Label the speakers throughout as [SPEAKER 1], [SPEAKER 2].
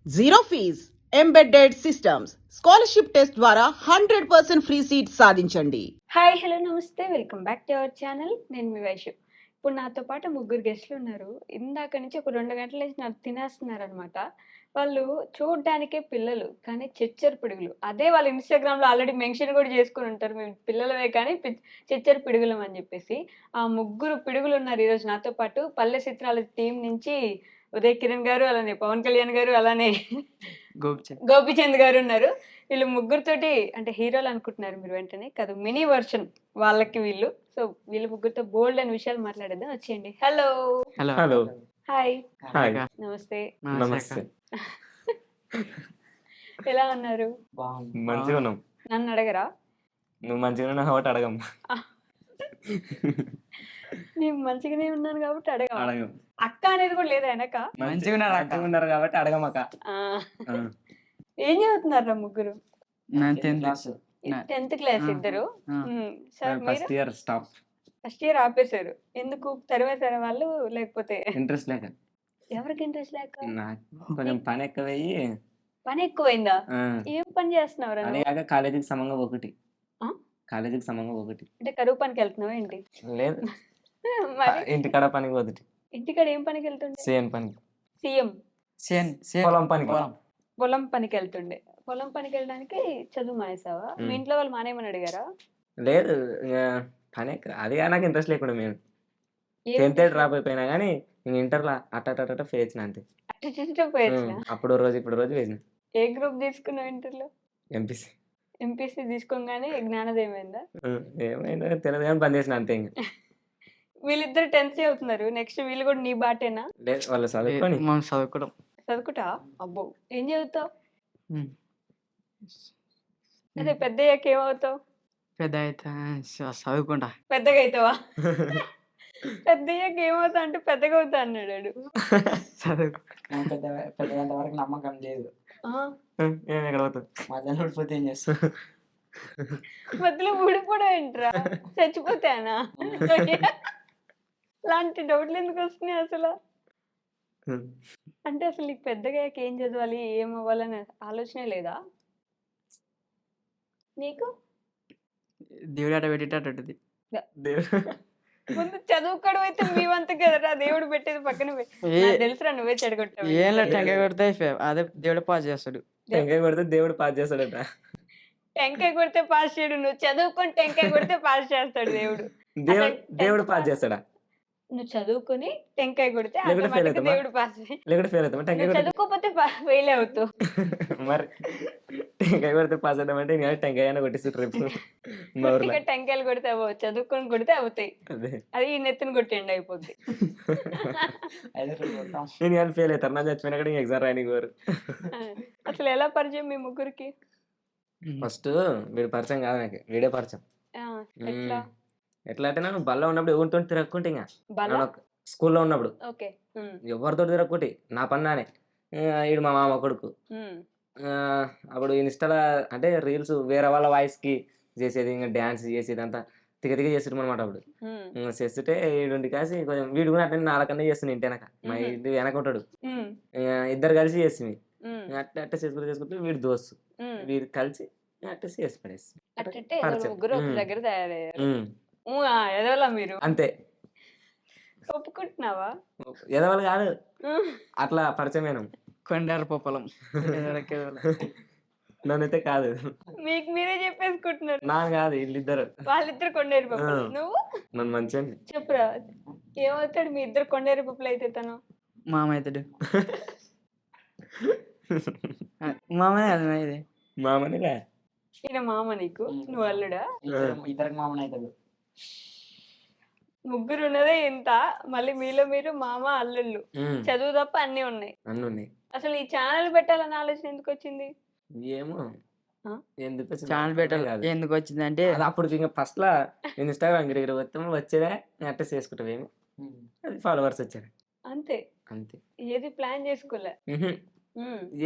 [SPEAKER 1] Zero fees embedded systems scholarship test ద్వారా 100% free seat సాధించండి.
[SPEAKER 2] Hi hello నమస్తే welcome back to our channel. నేను మీ వైషు. ఇప్పుడు నాతో పాటు ముగ్గురు గెస్ట్లు ఉన్నారు. ఇందాక నుంచి ఒక 2 గంటల నుంచి నాకు తినేస్తున్నారు అనమాట. వాళ్ళు చూడ్డానికే పిల్లలు కానీ చెచ్చరు పిడుగులు. అదే వాళ్ళు ఇన్స్టాగ్రామ్లో ఆల్రెడీ మెన్షన్ కూడా చేసుకుని ఉంటారు, మేము పిల్లలమే కానీ చెచ్చరు పిడుగులం అని చెప్పేసి. ఆ ముగ్గురు పిడుగులు ఉన్నారు ఈరోజు నాతో పాటు. పల్లె చిత్రాల టీం నుంచి ఉదయ్ కిరణ్ గారు, అలానే పవన్ కళ్యాణ్ గారు, అలానే గోపిచంద్ గారు ఉన్నారు. వీళ్ళు ముగ్గురితోటి అంటే హీరోలు అనుకుంటున్నారు మీరు వెంటనే కాదు, మినీ వర్షన్ వాళ్ళకి వీళ్ళు. సో వీళ్ళ ముగ్గురితో బోల్డ్ అని విషయాలు మాట్లాడేద్దాం, వచ్చేయండి. హలో
[SPEAKER 3] హలో
[SPEAKER 2] హాయ్
[SPEAKER 3] హాయ్
[SPEAKER 2] నమస్తే.
[SPEAKER 3] నమస్తే.
[SPEAKER 2] ఎలా ఉన్నారు?
[SPEAKER 3] మంచిగా ఉన్నాం.
[SPEAKER 2] నన్ను అడగరా?
[SPEAKER 3] నువ్వు మంచిగా ఉన్నావు కాబట్టి అడగం.
[SPEAKER 2] నేను మంచిగానే ఉన్నాను కాబట్టి అడగ.
[SPEAKER 3] అడగం.
[SPEAKER 2] అక్క అనేది కూడా లేదా వెనక?
[SPEAKER 3] మంచిగా ఉన్నారు కాబట్టి అడగమక్క.
[SPEAKER 2] ఏం చదువుతున్నారు ముగ్గురు? 10th క్లాస్
[SPEAKER 3] ఆ.
[SPEAKER 2] ఇద్దరు. Sir
[SPEAKER 3] first year stop.
[SPEAKER 2] First year ఆపేశారు ఎందుకు? తరివేశారా వాళ్ళు లేకపోతే?
[SPEAKER 3] ఇంట్రెస్ట్ లేక.
[SPEAKER 2] ఎవరికి ఇంట్రెస్ట్ లేక?
[SPEAKER 3] నాకు కొంచెం పని ఎక్కువయ్యి.
[SPEAKER 2] పని ఎక్కువైందా?
[SPEAKER 3] ఆ,
[SPEAKER 2] ఏం పని చేస్తున్నావు?
[SPEAKER 3] అదే కాక కాలేజీకి సమంగా ఒకటి.
[SPEAKER 2] ఆ?
[SPEAKER 3] కాలేజీకి సమంగా ఒకటి
[SPEAKER 2] అంటే కరువు పనికి వెళ్తున్నావా ఏంటి?
[SPEAKER 3] లేదు,
[SPEAKER 2] మరి
[SPEAKER 3] ఇంటికాడ పనికి పోతుంది.
[SPEAKER 2] ఇంటికాడ ఏం పనికి వెళ్తుండే?
[SPEAKER 3] సేమ్ పనికి.
[SPEAKER 2] సీఎం
[SPEAKER 3] పొలం పనికి.
[SPEAKER 2] పొలం పనికి వెళ్తుండే. పొలం పనికి వెళ్ళడానికి చదువు మానేసావా? మీ ఇంట్లో వాళ్ళు మానేయమని అడిగారా?
[SPEAKER 3] లేదు, ఇక పని ఎక్కువ. అది కానీ నాకు ఇంట్రెస్ట్ లేకుండా మేము
[SPEAKER 2] ఏం
[SPEAKER 3] 10th డ్రాప్ అయిపోయినా కానీ నేను ఇంటర్లో అట్ట ఫేసిన అంతే.
[SPEAKER 2] అట్లా పోయొచ్చునా?
[SPEAKER 3] అప్పుడు రోజు ఇప్పుడు రోజు వేసిన
[SPEAKER 2] ఏ గ్రూప్ తీసుకున్నావు ఇంటర్లో?
[SPEAKER 3] ఎంపీసీ.
[SPEAKER 2] ఎంపీసీ తీసుకోగానే జ్ఞానోదయం అయిందా?
[SPEAKER 3] ఏమైనా తెలియదు కానీ బంద్ చేసిన అంతే. ఇంకా
[SPEAKER 2] వీళ్ళిద్దరు 10th చదువుతున్నారు, నెక్స్ట్ వీళ్ళు కూడా నీ బాటేనా?
[SPEAKER 3] లేదు, వాళ్ళు చదువుకొని
[SPEAKER 4] మనం చదువుకోవడం
[SPEAKER 2] చదువుకుంటా? అబ్బో, ఏం చదువుతావు?
[SPEAKER 4] ఉమ్.
[SPEAKER 2] అదే పెద్ద అయ్యాక ఏమవుతావు?
[SPEAKER 4] పెద్ద అయితే చదువుకుంటా.
[SPEAKER 2] పెద్దగా అవుతావా? పెద్ద అయ్యాక ఏమవుతా అంటే పెద్దగా అవుతా అన్నాడు వాడు.
[SPEAKER 4] చదువు
[SPEAKER 5] పెద్దగంత వరకు నమ్మకం లేదు.
[SPEAKER 2] ఆ,
[SPEAKER 3] ఏమి ఎక్కడ పోతావు?
[SPEAKER 5] మధ్యలో ఊడిపోతే ఏం చేస్తాం?
[SPEAKER 2] మధ్యలో ఊడిపోవడం ఏంట్రా? చచ్చిపోతానా? లాంటి డౌట్లు ఎందుకు వస్తున్నాయి అసలు? అంటే అసలు నీకు పెద్దగా అయ్యాక ఏం చదవాలి, ఏం అవ్వాలనే ఆలోచనే లేదా నీకు?
[SPEAKER 4] దేవుడు ఆట పెట్టేటట్టు
[SPEAKER 3] దేవుడు.
[SPEAKER 2] ముందు చదువుకోవడం అయితే మేమంత కదరా, దేవుడు పెట్టేది పక్కన నాకు తెలుసురా, నువ్వే చెడగొట్టావు.
[SPEAKER 4] ఏం లేదు, టెంకాయ కొడితే అదే దేవుడు పాస్ చేస్తాడు.
[SPEAKER 3] టెంకాయ కొడితే దేవుడు పాస్ చేస్తాడట.
[SPEAKER 2] టెంకాయ కొడితే పాస్ చేయడు, నువ్వు చదువుకొని టెంకాయ కొడితే పాస్ చేస్తాడు దేవుడు.
[SPEAKER 3] దేవుడు
[SPEAKER 2] అసలు
[SPEAKER 3] దేవుడు
[SPEAKER 2] 10th
[SPEAKER 3] పాస్ చేస్తాడా?
[SPEAKER 2] నువ్వు చదువుకొని టెంకాయ కొడితే
[SPEAKER 3] లేకుంటే fail
[SPEAKER 2] automatic గా
[SPEAKER 3] అవుతామా?
[SPEAKER 2] దేవుడు పాస్.
[SPEAKER 3] లేకుంటే ఫెయిల్ అవుతామా? టెంకాయ
[SPEAKER 2] నువ్వు
[SPEAKER 3] కొడితే
[SPEAKER 2] చదువుకోకపోతే ఫెయిల్ అవుతావు.
[SPEAKER 3] మరి టెంకాయ కొడితే పాస్ అవుతామంటే ఇంకా టెంకాయ అయినా కొట్టిస్తారు రేపు మా ఊర్లో.
[SPEAKER 2] గట్టిగా టెంకాయలు కొడితే అవ్వవు, చదువుకొని కొడితే అవుతాయి.
[SPEAKER 3] అదే
[SPEAKER 2] అది ఈ నెత్తిని కొట్టేయండి అయిపోద్ది.
[SPEAKER 3] నేను కానీ ఫెయిల్ అవుతారు. నా చచ్చిపోయినా కూడా ఎగ్జామ్ రాయనికి కోరు.
[SPEAKER 2] అసలు ఎలా పరిచయం మీ ముగ్గురికి?
[SPEAKER 3] ఫస్ట్ వీడు పరిచయం కాదు, నాకు వీడే పరిచయం.
[SPEAKER 2] ఆ, ఎట్లా?
[SPEAKER 3] ఎట్లా అయితే నేను బల్ల ఉన్నప్పుడు ఎవరితో తిరగకుంటే ఇంకా
[SPEAKER 2] బల?
[SPEAKER 3] స్కూల్లో ఉన్నప్పుడు
[SPEAKER 2] ఓకే.
[SPEAKER 3] ఎవరితో తిరగకుంటే నా పని నానే. ఈడు మా మామ కొడుకు. అప్పుడు ఇన్స్టాలో అంటే రీల్స్ వేరే వాళ్ళ వాయిస్కి చేసేది, ఇంకా డ్యాన్స్ చేసేది అంతా తిగ చేసేది అనమాట. అప్పుడు చేస్తుంటే వీడు కాసి కొంచెం వీడు కూడా అట్లా నాలుకన్నా చేస్తుంది ఇంటి వెనక. మా ఇంటి వెనక ఉంటాడు. ఇద్దరు కలిసి చేస్తుంది. అట్లా అట్లా చేసుకుంటూ వీడు దోస్తు వీడు కలిసి అట్లా చేసి పడేసి
[SPEAKER 2] అంటే
[SPEAKER 3] పరిచయం.
[SPEAKER 2] ముగ్గురు ఒక దగ్గర తయారయ్యారు. ఎదవలా మీరు?
[SPEAKER 3] అంతే.
[SPEAKER 2] ఒప్పుకుంటున్నావా?
[SPEAKER 3] ఎదవాళ్ళు కాదు, అట్లా పరిచయమేనా.
[SPEAKER 4] కొండారు పొప్పలం
[SPEAKER 3] నన్నైతే కాదు,
[SPEAKER 2] మీకు మీరే చెప్పేసుకుంటున్నారు.
[SPEAKER 3] నాకు కాదు, వీళ్ళిద్దరు.
[SPEAKER 2] వాళ్ళిద్దరు కొండేరు పప్పులు, నువ్వు
[SPEAKER 3] నన్ను మంచిగా
[SPEAKER 2] చెప్పురా ఏమవుతాడు మీ ఇద్దరు కొండేరు పప్పులు అయితే? తను
[SPEAKER 4] మామ అవుతాడు. మామనే అది ఇది
[SPEAKER 3] మామనిగా.
[SPEAKER 2] ఈయన మామ నీకు, నువ్వు అల్లుడా?
[SPEAKER 5] ఇద్దరికి మామూలు అవుతాడు.
[SPEAKER 2] ముగ్గురు ఉన్నదే ఇంత, మళ్ళీ మీలో మీరు మామ అల్లుళ్ళు. చదువు తప్ప అన్ని ఉన్నాయి.
[SPEAKER 3] అన్నీ ఉన్నాయి.
[SPEAKER 2] అసలు ఈ ఛానల్ పెట్టాలన్న ఆలోచన ఎందుకు వచ్చింది?
[SPEAKER 3] ఏమో ఎందుకు వచ్చింది
[SPEAKER 4] ఛానల్ పెట్టాలి
[SPEAKER 3] కాదు.
[SPEAKER 4] ఎందుకు వచ్చిందంటే
[SPEAKER 3] అది అప్పుడు ఇంకా ఫస్ట్ లా ఇన్స్టాగ్రామ్ గిరి వచ్చేదే అట్లా చేసుకుంటావేమో, అది ఫాలోవర్స్ వచ్చారు
[SPEAKER 2] అంతే.
[SPEAKER 3] అంతే.
[SPEAKER 2] ఏది ప్లాన్ చేసుకోలే.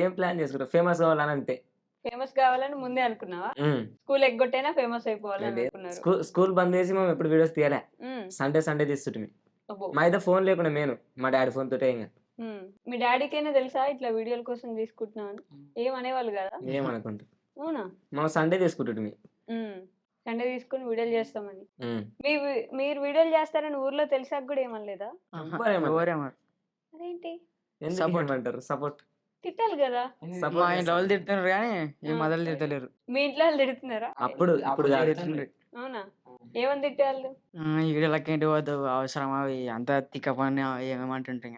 [SPEAKER 3] ఏం ప్లాన్ చేసుకుంటావు? ఫేమస్ కావాలని అంతే.
[SPEAKER 2] ఫేమస్ కావాలని ముందే అనుకున్నావా? స్కూల్ ఎగ్గొట్టైనా ఫేమస్ అయిపోవాలని అనుకున్నారు.
[SPEAKER 3] స్కూల్ బంద్ చేసి మేము ఎప్పుడు వీడియోస్ తీయలే. సండే తీస్తుంటే
[SPEAKER 2] అబ్బో.
[SPEAKER 3] మా అయితే ఫోన్ లేకుండా నేను మా డాడీ ఫోన్ తోటే ఇంకా
[SPEAKER 2] మీ డాడీకైనా తెలుసా ఇట్లా వీడియోల కోసం తీసుకుంటున్నావు అని? ఏమనేవాళ్ళు కదా?
[SPEAKER 3] ఏమనుకుంటా
[SPEAKER 2] అవునా?
[SPEAKER 3] మనం సండే తీసుకుంటుంది
[SPEAKER 2] సండే తీసుకుని వీడియోలు చేస్తామని. మీరు వీడియోలు చేస్తారని ఊర్లో తెలిసాక కూడా ఏమనలేదా?
[SPEAKER 4] ఎవరేమో
[SPEAKER 2] అదేంటి?
[SPEAKER 3] ఎందుకు
[SPEAKER 4] Support.
[SPEAKER 3] ఏమంటారు సపోర్ట్
[SPEAKER 2] తిట్టాలి కదా?
[SPEAKER 3] Support
[SPEAKER 4] మా ఇంట్లో వాళ్ళు తిడుతున్నారు కానీ ఈ మదలు తిడతలేరు.
[SPEAKER 2] మీ ఇంట్లో వాళ్ళు తిడుతున్నారా?
[SPEAKER 3] అప్పుడు ఇప్పుడు కాదు.
[SPEAKER 4] తిడుతుండ్రు.
[SPEAKER 2] అవునా? ఏమని తిట్టేవాళ్ళు?
[SPEAKER 4] ఈ వీడియోలకి ఏంటి పోద్దు అవసరం అవి అంత తిక్క పని ఏమంటుంటే